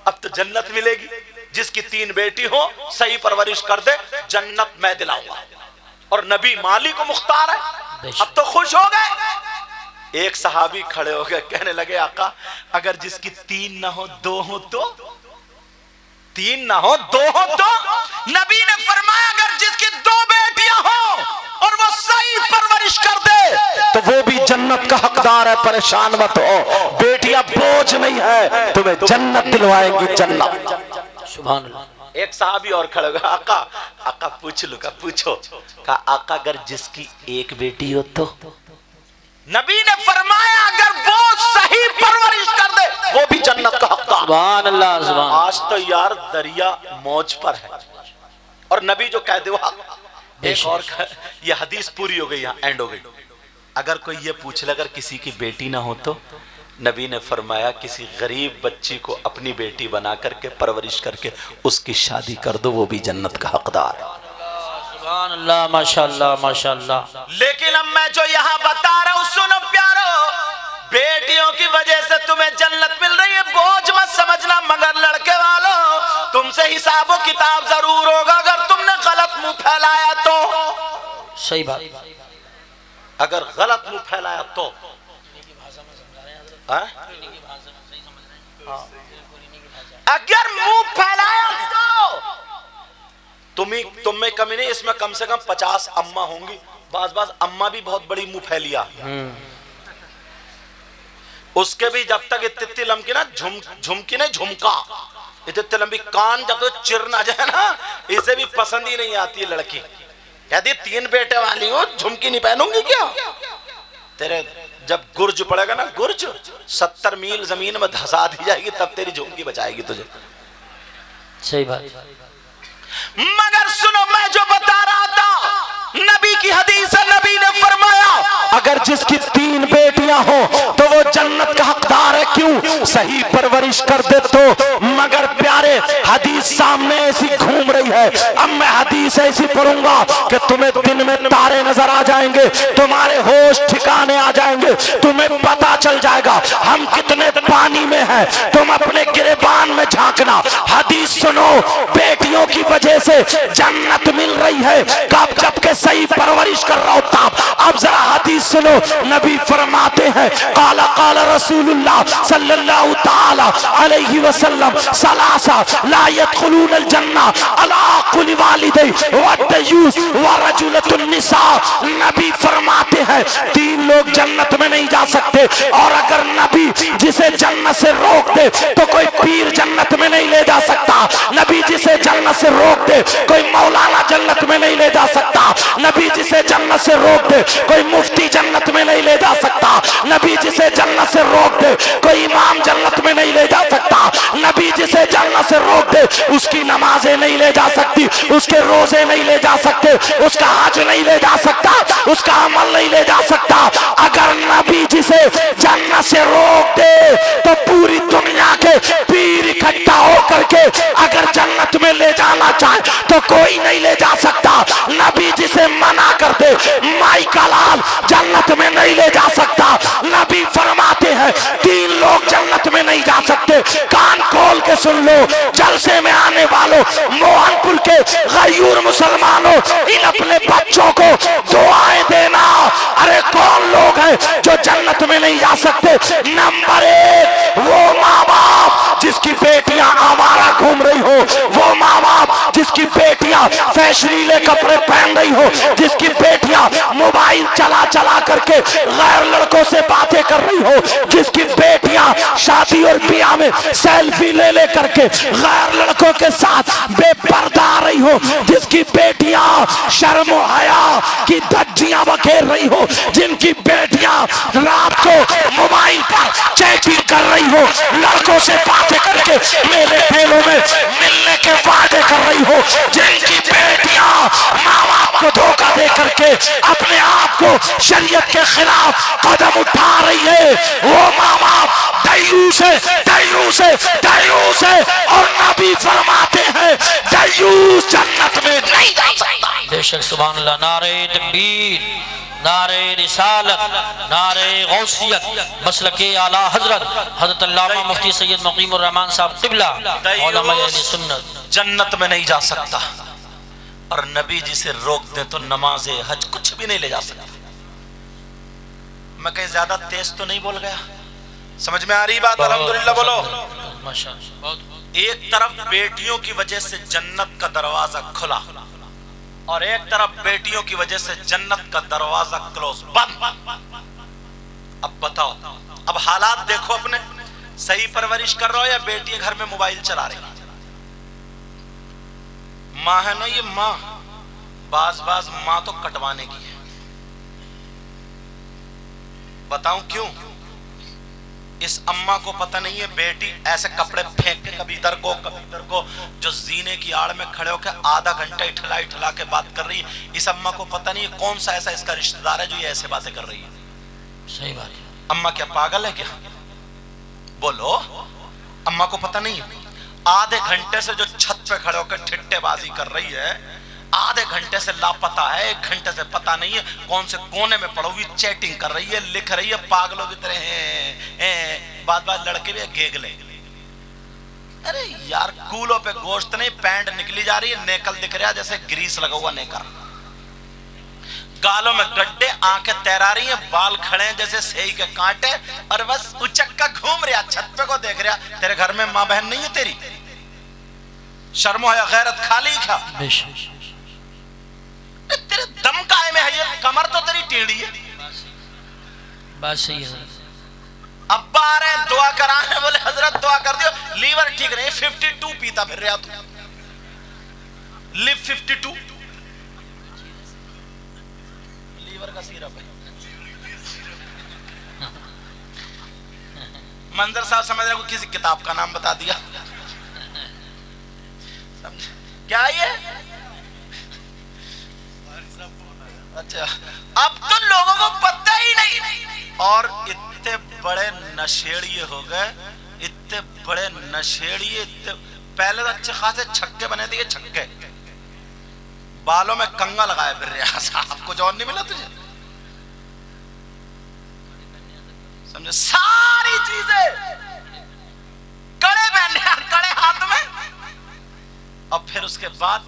अब तो जन्नत मिलेगी। जिसकी 3 बेटी हो सही परवरिश कर दे जन्नत मैं दिलाऊंगा, और नबी मालिक को मुख्तार है। अब तो खुश हो गए। एक सहाबी खड़े हो गए, कहने लगे आका अगर जिसकी 3 ना हो 2 हो तो, 3 ना हो 2 हो तो, नबी ने फरमाया अगर जिसकी 2 बेटियां हो और वो सही परवरिश कर दे तो वो भी जन्नत का हकदार है। परेशान मत हो, बेटियां बोझ नहीं है, तुम्हें जन्नत दिलवाएंगी, जन्नत। सुभान अल्लाह। एक सहाबी और खड़े हो गए, आका आका पूछ लो, का पूछो, का आका अगर जिसकी 1 बेटी हो तो, नबी ने फरमाया अगर वो सही परवरिश कर दे वो भी जन्नत का हकदार। सुभान अल्लाह सुभान। आज तो यार दरिया मौज पर है, और नबी जो कह दे वो एक और ये हदीस पूरी हो गई, यहाँ एंड हो गई। अगर कोई ये पूछ ले अगर किसी की बेटी ना हो तो, नबी ने फरमाया किसी गरीब बच्ची को अपनी बेटी बना करके परवरिश करके उसकी शादी कर दो, वो भी जन्नत का हकदार है। सुभान अल्लाह माशाअल्लाह माशाअल्लाह। लेकिन अब मैं जो यहाँ बता रहा हूँ सुनो प्यारो, बेटियों की वजह से तुम्हें जन्नत मिल रही है, बोझ मत समझना। मगर लड़के वालों तुमसे हिसाबो किताब जरूर होगा अगर तुमने गलत मुंह फैलाया तो। सही बात। अगर गलत मुंह फैलाया तो अगर मुंह फैलाया तो तुम में कमी नहीं, इसमें कम से कम 50 अम्मा होंगी। बाज अम्मा भी बहुत बड़ी मुंह फैलिया, उसके भी जब तक इतनी लंबी ना झुमकी नहीं झुमका, इतनी लंबी कान जब तक चिर ना जाए ना, इसे भी पसंद ही नहीं आती है लड़की। कहती 3 बेटे वाली हो, झुमकी नहीं पहनूंगी क्या? तेरे जब गुर्ज पड़ेगा ना, गुर्ज 70 मील जमीन में धसा दी जाएगी, तब तेरी झुमकी बचाएगी तुझे। सही बात। मगर सुनो मैं जो बता रहा था, नबी की हदीस है, नबी ने फरमाया अगर जिसकी 3 बेटियां हो तो वो जन्नत का हकदार है। क्यों? सही परवरिश कर दे तो। मगर प्यारे हदीस सामने ऐसी घूम रही है, अब मैं हदीस ऐसी पढ़ूंगा कि तुम्हें दिन में तारे नजर आ जाएंगे, तुम्हारे होश ठिकाने आ जाएंगे, तुम्हें पता चल जाएगा हम कितने पानी में हैं, तुम अपने गिरेबान में झांकना। हदीस सुनो, बेटियों की वजह से जन्नत मिल रही है, कब जबकि सही परवरिश कर रहा होता। अब जरा हदीस सुनो, नबी फरमाते हैं काला काला रसूलुल्लाह सल्लल्लाहु ताला अलैहि वसल्लम सलासा ला यदखुलूनल जन्ना अला कुल्ली वालिदै व दयूस व रजुलतुन निसा। नबी फरमाते हैं 3 लोग जन्नत में नहीं जा सकते, और अगर नबी जिसे जन्नत से रोक दे तो कोई पीर जन्नत में नहीं ले जा सकता। नबी जिसे जन्नत से रोक दे कोई मौलाना जन्नत में नहीं ले जा सकता। नबी जिसे जन्नत से रोक दे कोई मुफ्ती जन्नत में नहीं ले जा सकता। नबी जिसे जन्नत से रोक दे कोई इमाम जन्नत में नहीं ले जा सकता। नबी जिसे जन्नत से रोक दे उसकी नमाजें नहीं ले जा सकती, उसके रोजे नहीं ले जा सकते, उसका हज नहीं ले जा सकता, उसका अमल नहीं ले जा सकता। अगर नबी जिसे जन्नत से रोक दे तो पूरी दुनिया के पीर इकट्ठा होकर के अगर जन्नत में ले जाना चाहे तो कोई नहीं ले जा सकता। नबी जिसे मना कर दे माई का लाल जन्नत में नहीं ले जा सकता। नबी फरमाते हैं 3 लोग जन्नत में नहीं जा सकते। कान खोल के सुन लो, जलसे में आने वालों, मोहनपुर के गयूर मुसलमानों, इन अपने बच्चों को दुआएं देना। अरे कौन लोग हैं जो जन्नत में नहीं जा सकते? नंबर 1 वो माँ बाप जिसकी बेटियां आवारा घूम रही हो, वो माँ बाप जिसकी बेटियां फैशनीले कपड़े पहन रही हो, जिसकी बेटियां मोबाइल चला चला करके गैर लड़कों से बातें कर रही हो, जिसकी बेटियां शादी और ब्याह में सेल्फी ले ले करके गैर लड़कों के साथ बेपर्दा आ रही हो, जिसकी बेटियां शर्म हया की धज्जियां बखेर रही हो, जिनकी बेटियां रात को मोबाइल पर चैटिंग कर रही हो, लड़कों वालों से बातें करके मेरे दिलों में मिलने के वादे कर रही हो, जिनकी बेटियां माँ बाप को धोखा दे करके अपने आप को शरीयत के खिलाफ कदम उठा रही है, वो माँ बाप दयूस है, दयूस है, दयूस है। और नबी फरमाते हैं दयूस जन्नत में नहीं जा सकता। बेशक सुभान अल्लाह। नारे तकबीर, नारे रिसालत, नारे गौसियत, मसलके आला हजरत हजरत अल्लामा मुफ्ती सैयद मुकीमुर रहमान साहब क़िबला उलमा अहले सुन्नत जन्नत में नहीं जा सकता। और नबी जी से रोक दे तो नमाज हज कुछ भी नहीं ले जा सकता। मैं कहीं ज्यादा तेज तो नहीं बोल गया? समझ में आ रही बात? अल्हम्दुलिल्लाह बोलो माशाअल्लाह। एक तरफ बेटियों की वजह से जन्नत का दरवाजा खुला और एक तरफ बेटियों की वजह से जन्नत का दरवाजा क्लोज, बंद। अब बताओ, अब हालात देखो अपने, सही परवरिश कर रहे हो या बेटी घर में मोबाइल चला रही? माँ है ना ये माँ, बाज बाज माँ तो कटवाने की है। बताऊं क्यों? इस अम्मा को पता नहीं है बेटी ऐसे कपड़े फेंक के कभी इधर को कभी इधर को, जो जीने की आड़ में खड़े होकर आधा घंटा इठला इठला के बात कर रही है। इस अम्मा को पता नहीं है कौन सा ऐसा इसका रिश्तेदार है जो ये ऐसे बातें कर रही है। सही बात है। अम्मा क्या पागल है क्या? बोलो, अम्मा को पता नहीं है? आधे घंटे से जो छत पे खड़े होकर ठिट्टेबाजी कर रही है, आधे घंटे से लापता है, 1 घंटे से पता नहीं है कौन से कोने में पड़ी हुई चैटिंग कर रही है, लिख रही है पागलों की तरह हैं। बात बात लड़के भी गेगले। अरे यार, कूलों पे गोश्त नहीं, पैंट निकली जा रही है, नेकल दिख रहा है जैसे ग्रीस लगा हुआ नेकर, गालों में गड्ढे, आंखें तैरा रही हैं, बाल खड़े हैं जैसे सेई के कांटे, और बस उचक्का घूम रहा, छत पे को देख रहा। तेरे घर में माँ बहन नहीं है तेरी? शर्मो है गैरत खाली क्या? तेरे दम काहे में है ये? कमर तो तेरी टेढ़ी है। बात सही है। अब्बा आ रहे हैं दुआ कराने, बोले हजरत दुआ कर दियो, लीवर ठीक नहीं, 52 पीता फिर रहा तू, लिव 52 लीवर का सिरप है। मंजर साहब समझ रहे को किसी किताब का नाम बता दिया। क्या ये? अच्छा, अब तो लोगों को पता ही नहीं। और इतने बड़े नशेड़िए हो गए, इतने बड़े नशेड़िए, पहले तो अच्छे खासे छक्के बने थे, छक्के बालों में कंगा लगाए फिर रहे। साहब कुछ और नहीं मिला तुझे? समझे? सारी चीजें कड़े पहने, कड़े हाथ में, और फिर उसके बाद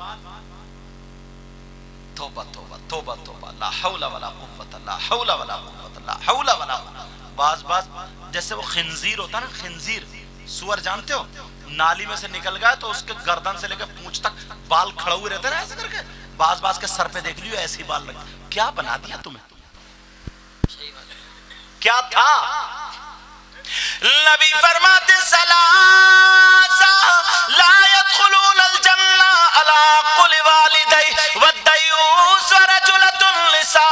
तौबा तौबा तौबा तौबा, ला हौला वला कुव्वता, ला हौला वला कुव्वता, ला हौला वला। बाज बाज जैसे वो खिंजीर होता ना, खिंजीर सुअर जानते हो, नाली में से निकल गया तो उसके गर्दन से लेकर पूंछ तक बाल खड़े हुए रहते ना ऐसे करके, बाज बाज के सर पे देख लियो ऐसे ही बाल लगे। क्या बना दिया तुम्हें? क्या था? नबी फरमाते सलासा ला यदखुलूनल जन्ना अला कुल वालिदै वद्दयूस वरजुलतुन लिसा।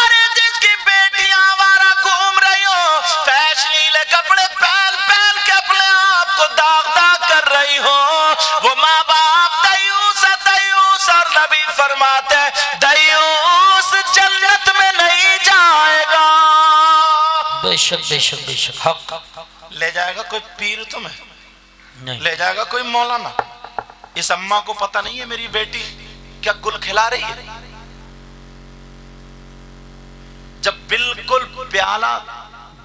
अरे जिसकी बेटियां आवारा घूम रही हो, फैशनीले कपड़े पहन पहन के अपने आप को दाग दाग कर रही हो, वो माँ बाप दयूस दयूस। और नबी फरमाते दयूस जन्नत में नहीं जाएगा। बेशक बेशक बेशक हक। ले जाएगा कोई पीर तुम्हें नहीं, ले जाएगा कोई मौलाना। इस अम्मा को पता नहीं है मेरी बेटी क्या गुल खिला रही है। जब बिल्कुल प्याला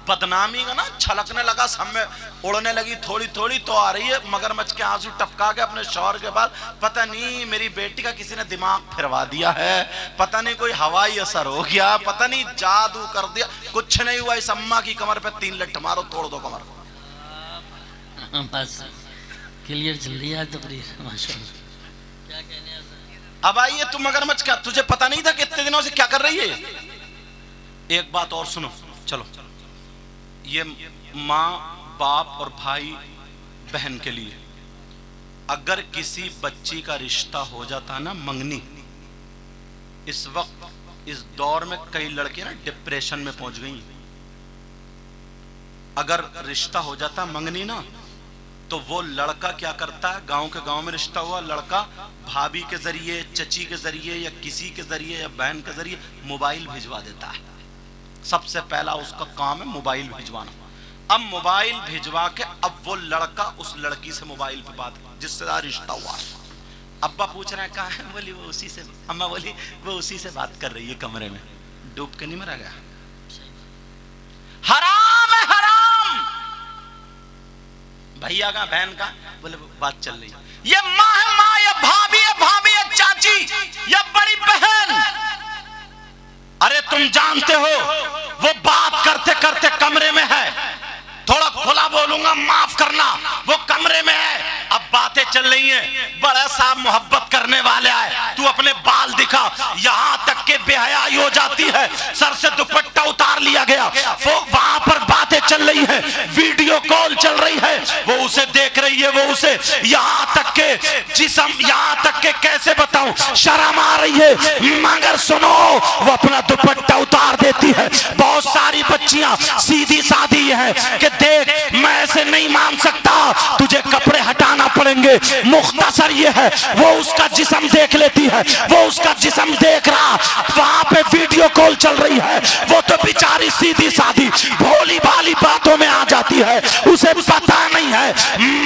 बदनामी का ना छलकने लगा, सब में उड़ने लगी थोड़ी थोड़ी, तो आ रही है मगरमच्छ के आंसू टपका के अपने शौहर के बाद, पता नहीं मेरी बेटी का किसी ने दिमाग फिरवा दिया है, पता नहीं कोई हवाई असर हो गया, पता नहीं जादू कर दिया, कुछ नहीं हुआ। इस अम्मा की कमर पे 3 लठ मारो, तोड़ दो कमर। बस क्लियर चल रही है तकरीर माशाअल्लाह। क्या कहने हैं? अब आइए तुम मगरमच्छ, क्या तुझे पता नहीं था कि इतने दिनों से क्या कर रही है? एक बात और सुनो, चलो, ये माँ बाप और भाई बहन के लिए अगर किसी बच्ची का रिश्ता हो जाता ना मंगनी, इस वक्त इस दौर में कई लड़के ना डिप्रेशन में पहुंच गई। अगर रिश्ता हो जाता मंगनी ना, तो वो लड़का क्या करता है, गांव में रिश्ता हुआ, लड़का भाभी के जरिए, चची के जरिए, या किसी के जरिए, या बहन के जरिए मोबाइल भिजवा देता है। सबसे पहला उसका काम है मोबाइल भिजवाना। अब मोबाइल भिजवा के अब वो लड़का उस लड़की से मोबाइल पे बात, जिससे रिश्ता हुआ। अब्बा पूछ रहे हैं कहाँ है, बोली वो उसी से, अम्मा बोली वो उसी से बात कर रही है कमरे में। डूब के नहीं मरा गया? हराम है, हराम। भैया का, बहन का, बोले बात चल रही है, ये माँ है माँ, ये भाभी है भाभी, ये चाची, ये बड़ी बहन। अरे तुम जानते हो वो बात करते करते कमरे में है, थोड़ा खुला बोलूंगा माफ करना, वो कमरे में है, अब बातें चल रही हैं, बड़ा साहब मोहब्बत करने वाले आए, तू अपने बाल दिखा, यहां तक के बेहयाई हो जाती है, सर से दुपट्टा उतार लिया गया, वो वहां पर बातें चल रही है, वीडियो कॉल चल रही है, वो उसे देख रही है, वो उसे, यहां तक के जिस्म, यहां तक के कैसे बताऊं, शर्म आ रही है, मगर सुनो वो अपना दुपट्टा उतार देती है। बहुत सारी बच्चियां सीधी सादी है कि देख मैं ऐसे नहीं मान सकता, तुझे कपड़े हटाना पड़ेंगे। मुख्तसर ये है, वो उसका जिस्म देख लेती है, वो उसका जिस्म देख रहा, वहां पे वीडियो कॉल चल रही है, वो तो बेचारी सीधी सादी भोली भाली बातों में आ जाती है, उसे पता नहीं है,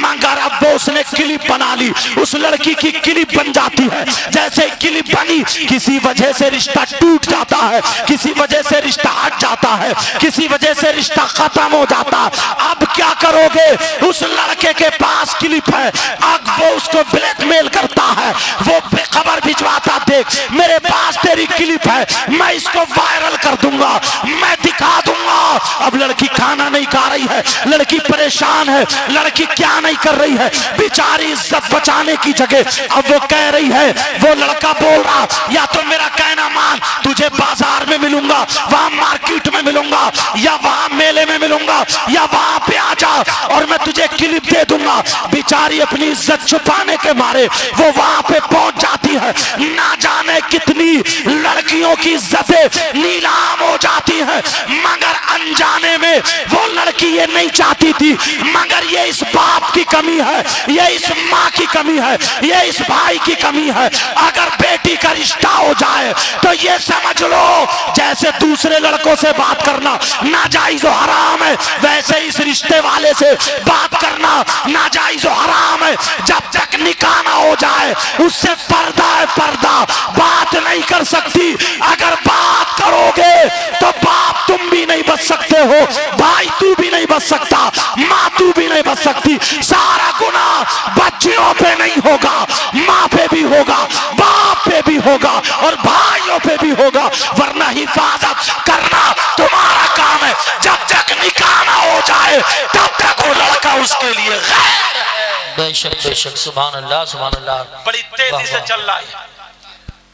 मगर अब वो उसने क्लिप बना ली, उस लड़की की क्लिप बन जाती है। जैसे क्लिप बनी, किसी वजह से रिश्ता टूट जाता है, किसी वजह से रिश्ता हट जाता है, किसी वजह से रिश्ता खत्म हो जाता है। अब क्या करोगे, उस लड़के के पास क्लिप है, अब वो उसको ब्लैकमेल करता है, वो खबर भिजवाता, देख मेरे पास तेरी क्लिप है, मैं इसको वायरल कर दूंगा, मैं दिखा दूंगा। अब लड़की खाना नहीं खा रही है, लड़की परेशान है, लड़की क्या नहीं कर रही है, बेचारी इज्जत बचाने की जगह अब वो कह रही है, वो लड़का बोल रहा, या तो मेरा कहना मान, तुझे बाजार में मिलूंगा, वहां मार्केट में मिलूंगा, या वहां मेले में मिलूंगा, या वहां पे आ जा और मैं तुझे क्लिप दे दूंगा। बेचारी अपनी इज्जत छुपाने के मारे वो वहां पे पहुंच जाती है। ना जाने कितनी लड़कियों की इज्जतें नीलाम हो जाती है, मगर अनजाने में वो लड़की ये नहीं चाहती थी, मगर ये इस बाप की कमी है, ये इस माँ की कमी है, ये इस भाई की कमी है। अगर बेटी का रिश्ता हो जाए तो ये समझ लो जैसे दूसरे लड़कों से बात करना नाजायज और हराम है, वैसे इस रिश्ते वाले से बात करना नाजायज और हराम है। जब तक निकाह ना हो जाए उससे पर्दा है पर्दा, बात नहीं कर सकती। अगर बात करोगे तो बाप तुम भी नहीं बच सकते हो, भाई तू भी नहीं बच सकता, माँ तू भी नहीं बच सकती। सारा गुनाह बच्चियों पे नहीं होगा, माँ पे भी होगा, बाप पे भी होगा और भाइयों पे भी होगा, वरना हिफाजत करना तुम्हारा काम है। जब तक निकाह ना हो जाए तब तक वो लड़का उसके लिए गैर है। बेशक बेशक, सुभान अल्लाह सुभान अल्लाह। बड़ी तेजी से चल रहा है,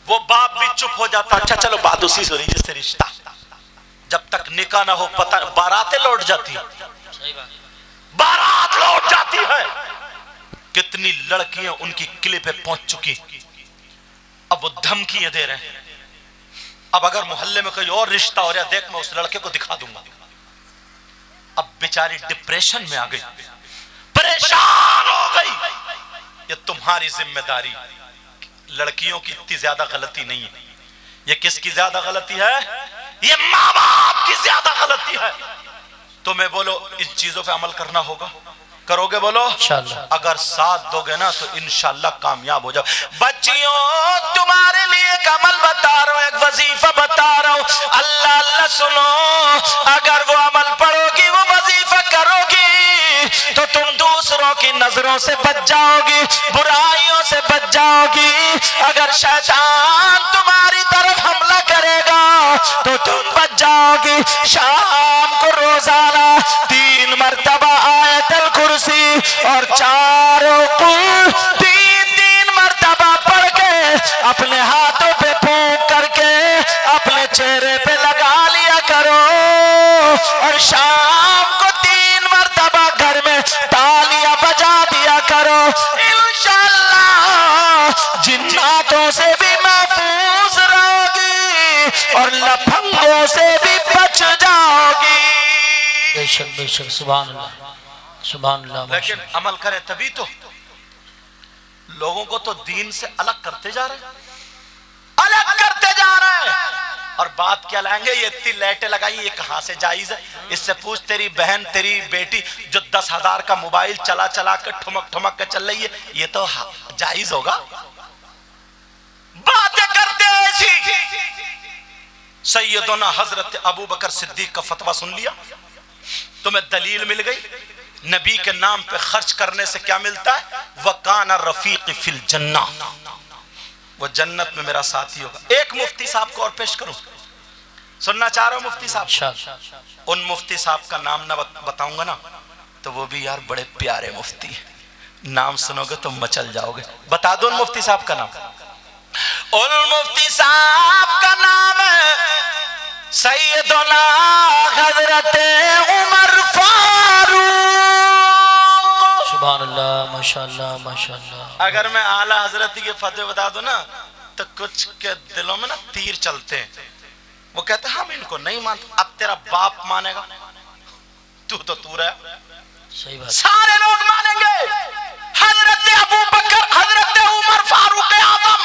वो बाप भी चुप हो जाता, अच्छा चलो बात उसी से हो रही जिससे रिश्ता, जब तक निकाह ना हो पता, बारातें लौट जाती है, बारात लौट जाती है। कितनी लड़कियां उनकी किले पे पहुंच चुकी, अब वो धमकियां दे रहे हैं, अब अगर मोहल्ले में कोई और रिश्ता हो रहा है, देख मैं उस लड़के को दिखा दूंगा। अब बेचारी डिप्रेशन में आ गई, परेशान हो गई। ये तुम्हारी जिम्मेदारी, लड़कियों की इतनी ज्यादा गलती नहीं है, ये किसकी ज्यादा गलती है, ये माँ बाप की ज्यादा गलती है। तुम्हें बोलो इन चीजों पे अमल करना होगा, करोगे बोलो इंशाअल्लाह। अगर साथ दोगे ना तो इंशाअल्लाह कामयाब हो जाओ। बच्चियों तुम्हारे लिए एक अमल बता रहा हूं, एक वजीफा बता रहा हूं, अल्लाह अल्लाह सुनो। अगर वो अमल पढ़ोगी, वो वजीफा करोगी तो तुम दूसरों की नजरों से बच जाओगी, बुराइयों से बच जाओगी। अगर शैतान तुम्हारी तरफ हमला करेगा तो तुम बच जाओगी। शाम को रोजाना 3 मरतबा आयतल कुर्सी और 4 कुल 3 मरतबा पढ़ के अपने हाथों पे फूंक करके अपने चेहरे पे लगा लिया करो। और शाम को 3 मरतबा घर में तालियां बजा दिया करो। इंशाअल्लाह जिन्नातों से भी महफूज रहोगी और लफंगों से भी बच जाओगी। बेशक बेशक, सुभान अल्लाह, सुभान अल्लाह। लेकिन अमल करें तभी तो। लोगों को तो दीन से अलग करते जा रहे हैं, अलग करते जा रहे हैं। और बात क्या लाएंगे, ये इतनी लाइटें लगाई, ये कहां से जायज है? इससे पूछ तेरी बहन, तेरी बेटी जो 10,000 का मोबाइल चला चला कर ठुमक ठुमक के चल रही है, ये तो जायज होगा? बातें करते ऐसी। सैयदना हजरत अबू बकर सिद्दीक का फतवा सुन लिया, तुम्हें दलील मिल गई। नबी के नाम पे खर्च करने से क्या मिलता है? वकाना रफीक फिल जन्ना, वो जन्नत में मेरा साथी होगा। एक मुफ्ती साहब को और पेश करूं, सुनना चाह रहा हूं मुफ्ती साहब। उन मुफ्ती साहब का नाम ना बताऊंगा ना तो वो भी यार बड़े प्यारे मुफ्ती है, नाम सुनोगे तो मचल जाओगे। बता दो उन मुफ्ती साहब का नाम। उन मुफ्ती साहब का नाम है सैयदना हजरत उमर फारूक। सुभान अल्लाह, माशाअल्लाह, माशाअल्लाह। अगर मैं आला हजरत के फतवे बता दूं ना तो कुछ के दिलों में ना तीर चलते हैं। वो कहते हैं हम इनको नहीं मानते। अब तेरा बाप मानेगा, तू तो तू रहा, सही बात। सारे लोग मानेंगे। हजरत अबू बकर, हजरत उमर फारूक आजम,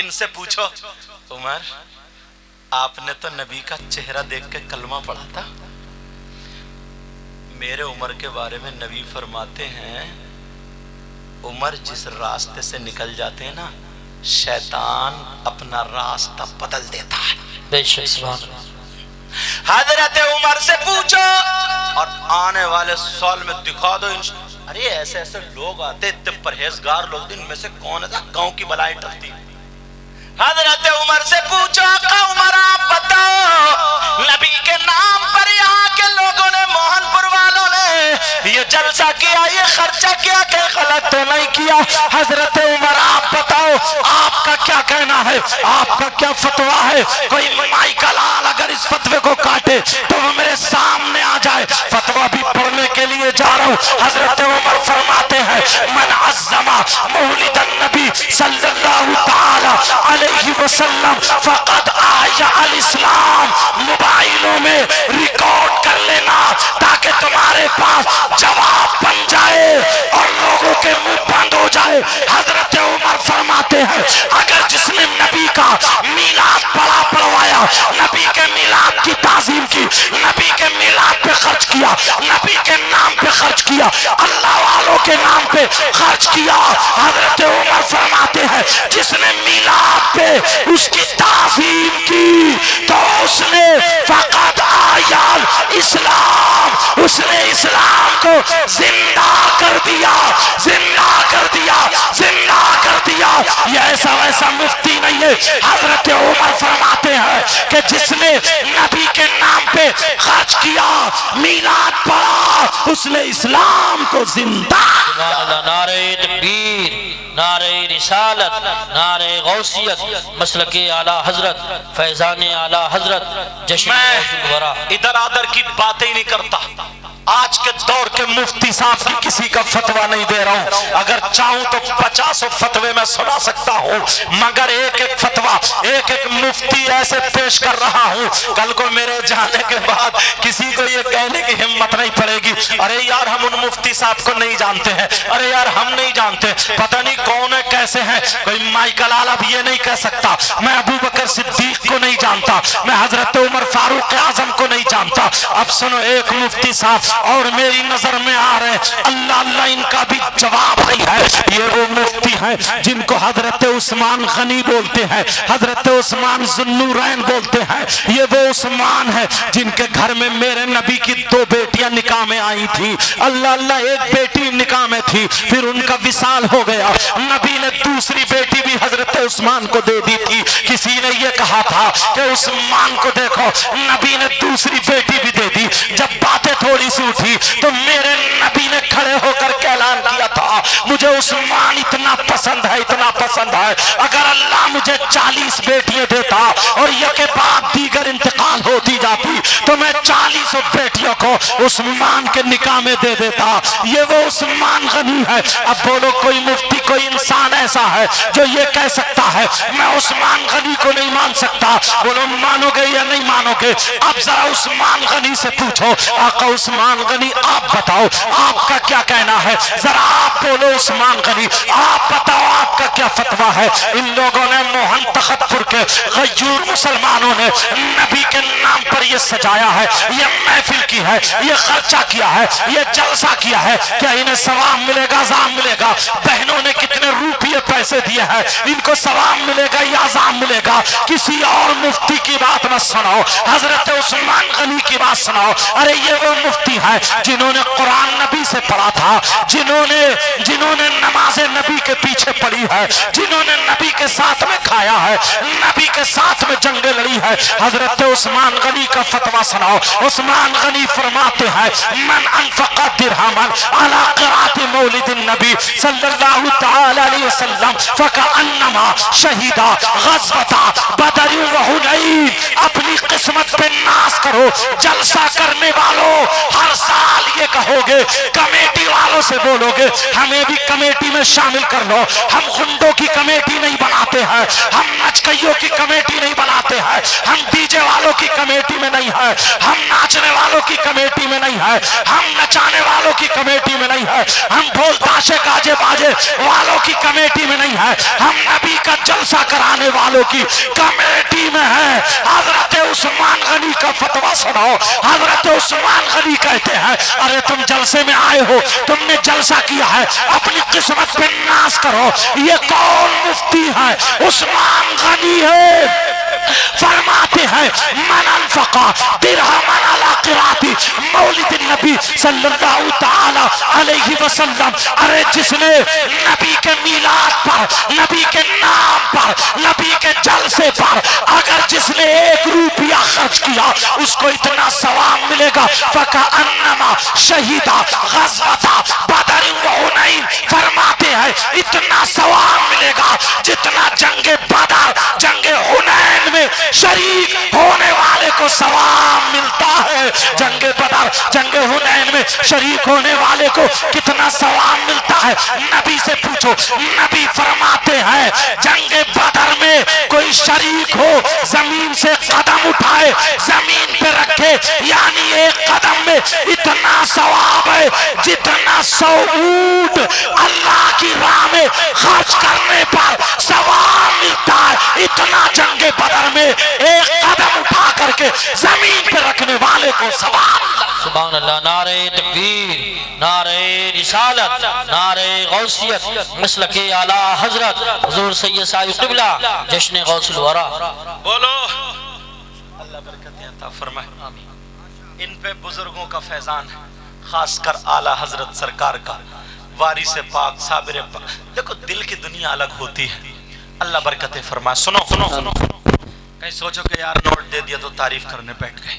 इनसे पूछो उमर आपने तो नबी का चेहरा देख के कलमा पढ़ा था। मेरे उमर के बारे में नबी फरमाते हैं उमर जिस रास्ते से निकल जाते हैं ना, शैतान अपना रास्ता बदल देता है। बेशक, सुभान अल्लाह। हजरत उमर से पूछो और आने वाले साल में दिखा दो। अरे ऐसे ऐसे लोग आते, इतने परहेजगार लोग, इनमें से कौन है गांव की बलाई टलती। हजरत उमर से पूछो उमर आप बताओ नबी के नाम पर यहाँ के लोगों ने, मोहनपुर वालों ने ये जलसा किया, ये खर्चा किया, क्या गलत तो नहीं किया? हजरत उमर आप बताओ आपका क्या कहना है, आपका क्या फतवा है? कोई माई का लाल अगर इस फतवे को काटे तो वो मेरे सामने आ जाए। फतवा भी पढ़ने के लिए जा रहा हूँ। हजरत उमर फरमाते हैं मन अज़्ज़मा मौलिदन नबी सल्लल्लाहु ताला अलैहि वसल्लम फक़द आया अल इस्लाम। मोबाइलों में रिकॉर्ड कर लेना ताकि तुम्हारे पास जवाब बन जाए और लोगों के मुंह बंद हो जाए। हजरत उमर फरमाते हैं अगर जिसने नबी का मीलाद बड़ा पढ़वाया, नबी के मीलाद की ताज़ीम की, नबी के मीलाद पे खर्च किया, नबी के नाम पे खर्च किया, अल्लाह वालों के नाम पे खर्च किया, हजरत उमर फरमाते हैं जिसने मीलाद पे उसकी ताज़ीम की तो उसने फक़द आयाल इस्लाम, उसने इस्लाम को जिंदा कर दिया, जिंदा कर दिया, जिंदा कर दिया। ये ऐसा वैसा मुफ्ती नहीं है। हजरत उमर फरमाते हैं कि जिसने नबी के नाम पे खर्च किया, मीलाद पढ़ा, उसने इस्लाम को जिंदा। नारे तकबीर, नारे रिसालत, नारे गौसियत, मसलके आला हजरत, फैजाने आला हजरत, जश्न वरा। इधर आदर की बातें ही नहीं करता। आज के दौर के मुफ्ती साहब की किसी का फतवा नहीं दे रहा हूं। अगर चाहूं तो 50 फतवे में सुना सकता हूं, मगर एक एक फतवा, एक एक मुफ्ती ऐसे पेश कर रहा हूं, कल को मेरे जाने के बाद किसी को ये कहने की हिम्मत नहीं पड़ेगी अरे यार हम उन मुफ्ती साहब को नहीं जानते हैं, अरे यार हम नहीं जानते, पता नहीं कौन है, कैसे हैं। कोई माइकल आला भी ये नहीं कह सकता मैं अबू बकर सिद्दीक को नहीं जानता, मैं हजरत उमर फारूक आजम को नहीं जानता। अब सुनो, एक मुफ्ती साहब और मेरी नजर में आ रहे हैं, अल्लाह अल्लाह इनका भी जवाब नहीं है। ये वो मुफ्ती हैं जिनको हजरत उस्मान गनी बोलते हैं, हजरत उस्मान जुन्नूरैन बोलते हैं। ये वो उस्मान है जिनके घर में मेरे नबी की 2 बेटियां निकाह में आई थी। अल्लाह अल्लाह, एक बेटी निकाह में थी, फिर उनका विसाल हो गया, नबी ने दूसरी बेटी भी हजरत उस्मान को दे दी थी। किसी ने ये कहा था कि उस्मान को देखो, नबी ने दूसरी बेटी भी दे दी। जब बातें थोड़ी सी उठी तो मेरे नबी ने खड़े होकर ऐलान किया था मुझे उस्मान इतना इतना पसंद है, इतना पसंद है, अगर अल्लाह मुझे 40 बेटियां देता और ये के बाद दीगर इंतकाल होती जाती तो मैं 40 बेटियों को उस्मान के निकाह में दे देता। ये वो उस्मान गनी है। अब बोलो कोई मुफ्ती, कोई इंसान ऐसा है जो ये कह सकता है मैं उस्मान गनी को नहीं मान सकता? बोलो मानोगे या नहीं मानोगे? अब जरा उस्मान गनी से पूछो, आका उस्मान गनी आप बताओ आपका क्या कहना है? जरा आप बोलो उस्मान गनी, आप बताओ आपका क्या फतवा है? इन लोगों ने मोहन तखतपुर के गयूर मुसलमानों ने नबी के नाम पर ये सजाया है, ये महफिल की है, ये खर्चा किया है, ये जलसा किया है, क्या इन्हें सवाब मिलेगा, अज़ाब मिलेगा? बहनों ने कितने रुपये पैसे दिए हैं, इनको सवाब मिलेगा या अज़ाब मिलेगा? किसी और मुफ्ती की बात मत सुनाओ, हजरत उस्मान गनी की बात सुनाओ। अरे ये वो मुफ्ती है जिन्होंने कुरान नबी से पढ़ा था, जिन्होंने नमाज़े नबी के पीछे पढ़ी है, जिन्होंने नबी के साथ में खाया है, नबी के साथ में जंगे लड़ी है। हजरत उस्मान गनी का फतवा सुनाओ। उस्मान गनी फरमाते हैं मन अनफक़ा दिरहमन अला क़िराअति मौलिदिन नबी सल्लल्लाहु तआला अलैहि वसल्लम फ़कअन्नमा शहीदा ग़ज़वता बदर व हुनैन। अपनी किस्मत पे नाश करो। जलसा करने वालों हर साल ये कहोगे, कमेटी वालों से बोलोगे हमें भी कमेटी में शामिल कर लो। हम गुंडों की कमेटी नहीं बनाते हैं, हम नचकइयों की कमेटी नहीं बनाते हैं, हम डीजे वालों की कमेटी में नहीं है, हम नाचने वालों की कमेटी में नहीं है, हम नचाने वालों की कमेटी में नहीं है, हम ढोल ताशे गाजे बाजे वालों की कमेटी में नहीं है, हम नबी का जलसा कराने वालों की कमेटी में है। हजरत उस्मान गनी का फतवा सुनाओ। हजरत उस्मान गनी कहते हैं अरे तुम जलसे में आए हो, तुमने जलसा किया है, अपनी किस्मत पे नाश करो। ये कौन मुफ्ती है? उस्मान गनी है। फरमाते हैं मन अनफक़ा दिरहमन अला क़िराअति मौलिदिन नबी सल्लल्लाहु तआला अलैहि वसल्लम। अरे जिसने नबी के मीलाद पर, नबी के नाम पर, नबी के जलसे पर अगर जिसने 1 रुपया खर्च किया उसको इतना सवाब मिलेगा। फ़कअन्नमा शहीदा ग़ज़वता बदर व हुनैन। फरमाते हैं इतना सवाब मिलेगा जितना जंगे बदर, जंगे हुनैन में शरीक होने वाले को सवाब मिलता है। जंगे बदर, जंगे हुनैन में शरीक होने वाले को कितना सवाब मिलता है? नबी से पूछो। नबी फरमाते हैं जंगे बदर में कोई शरीक हो, जमीन से कदम उठाए, जमीन पे रखे, यानी 1 कदम में इतना सवाब है जितना 100 ऊंट अल्लाह की राह में खर्च करने पर सवाब मिलता है। इतना जंगे बदर में 1 कदम उठा करके जमीन पे रखने वाले को सवाब। सुभान अल्लाह। नारे तकबीर, नारे रिसालत, नारे गौसियत, मसलके आला हजरत हुजूर सैयद साहिब क़िबला जश्न गौसुल वरा। बोलो अल्लाह बरकतें अता फरमाए। इन पे बुजुर्गों का फैजान है, खासकर आला हजरत सरकार का, वारिस पाक साबिर पाक। देखो दिल की दुनिया अलग होती है। अल्लाह बरकतें फरमाए। सुनो सुनो सुनो, कहीं सोचो कि यार नोट दे दिया तो तारीफ करने बैठ गए।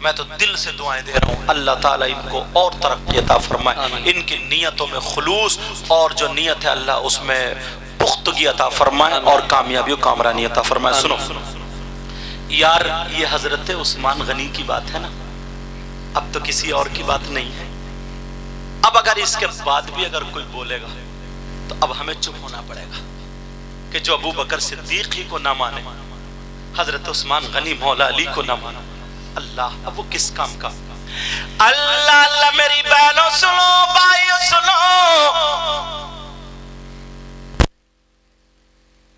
मैं तो दिल से दुआएं दे रहा हूँ अल्लाह ताला इनको और तरक्की अता फरमाए, इनकी नीयतों में खुलूस और जो नीयत है अल्लाह उसमें पुख्तगी अता फरमाए और कामयाबी और कामरानी अता फरमाए। सुनो यार, ये हजरत उस्मान गनी की बात है ना, अब तो किसी और की बात नहीं है। अब अगर इसके बाद भी अगर कोई बोलेगा तो अब हमें चुप होना पड़ेगा कि जो अबू बकर सिद्दीक ही को ना माने, हजरत उस्मान गनी मौला अली को ना माने, अल्लाह अब वो किस काम का? अल्लाह अल्लाह मेरी बहनों सुनो, भाइयों सुनो,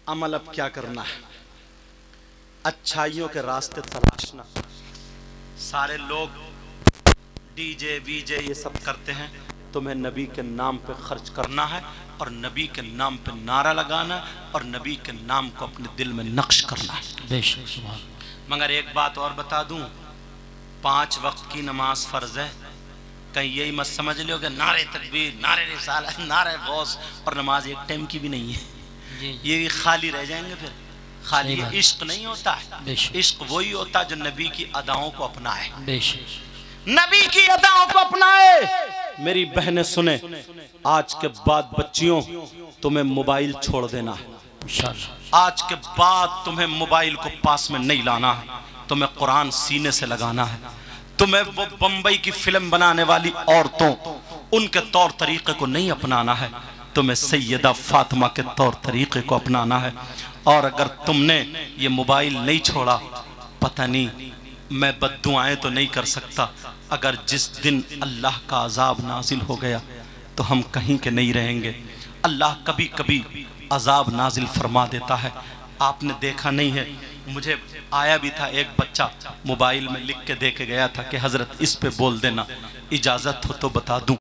अमल अब क्या करना है? अच्छाइयों के रास्ते तलाशना। सारे लोग डीजे वीजे ये सब करते हैं, तुम्हें नबी के नाम पे खर्च करना है और नबी के नाम पे नारा लगाना है और नबी के नाम को अपने दिल में नक्श करना है। बेशक। मगर एक बात और बता दूं, 5 वक्त की नमाज फर्ज है। कहीं यही मत समझ लो कि नारे तकबीर, नारे रिसालत, नारे गौस और नमाज एक टाइम की भी नहीं है। ये खाली रह जाएंगे। फिर खाली इश्क नहीं होता है। इश्क वही होता है जो नबी की अदाओं को अपनाए, नबी की अदाओं को अपनाए। मेरी बहनें सुने, आज के बाद बच्चियों तुम्हें मोबाइल छोड़ देना है। इंशाअल्लाह आज के बाद तुम्हें मोबाइल को पास में नहीं लाना है, तुम्हें कुरान सीने से लगाना है। तुम्हें वो बंबई की फिल्म बनाने वाली औरतों उनके तौर तरीके को नहीं अपनाना है, तुम्हें सैयदा फातिमा के तौर तरीके को अपनाना है। और अगर तुमने ये मोबाइल नहीं छोड़ा, पता नहीं, मैं बद्दुआएं तो नहीं कर सकता, अगर जिस दिन अल्लाह का अजाब नाजिल हो गया तो हम कहीं के नहीं रहेंगे। अल्लाह कभी कभी अजाब नाजिल फरमा देता है। आपने देखा नहीं है, मुझे आया भी था एक बच्चा मोबाइल में लिख के दे के गया था कि हजरत इस पे बोल देना, इजाज़त हो तो बता दूं।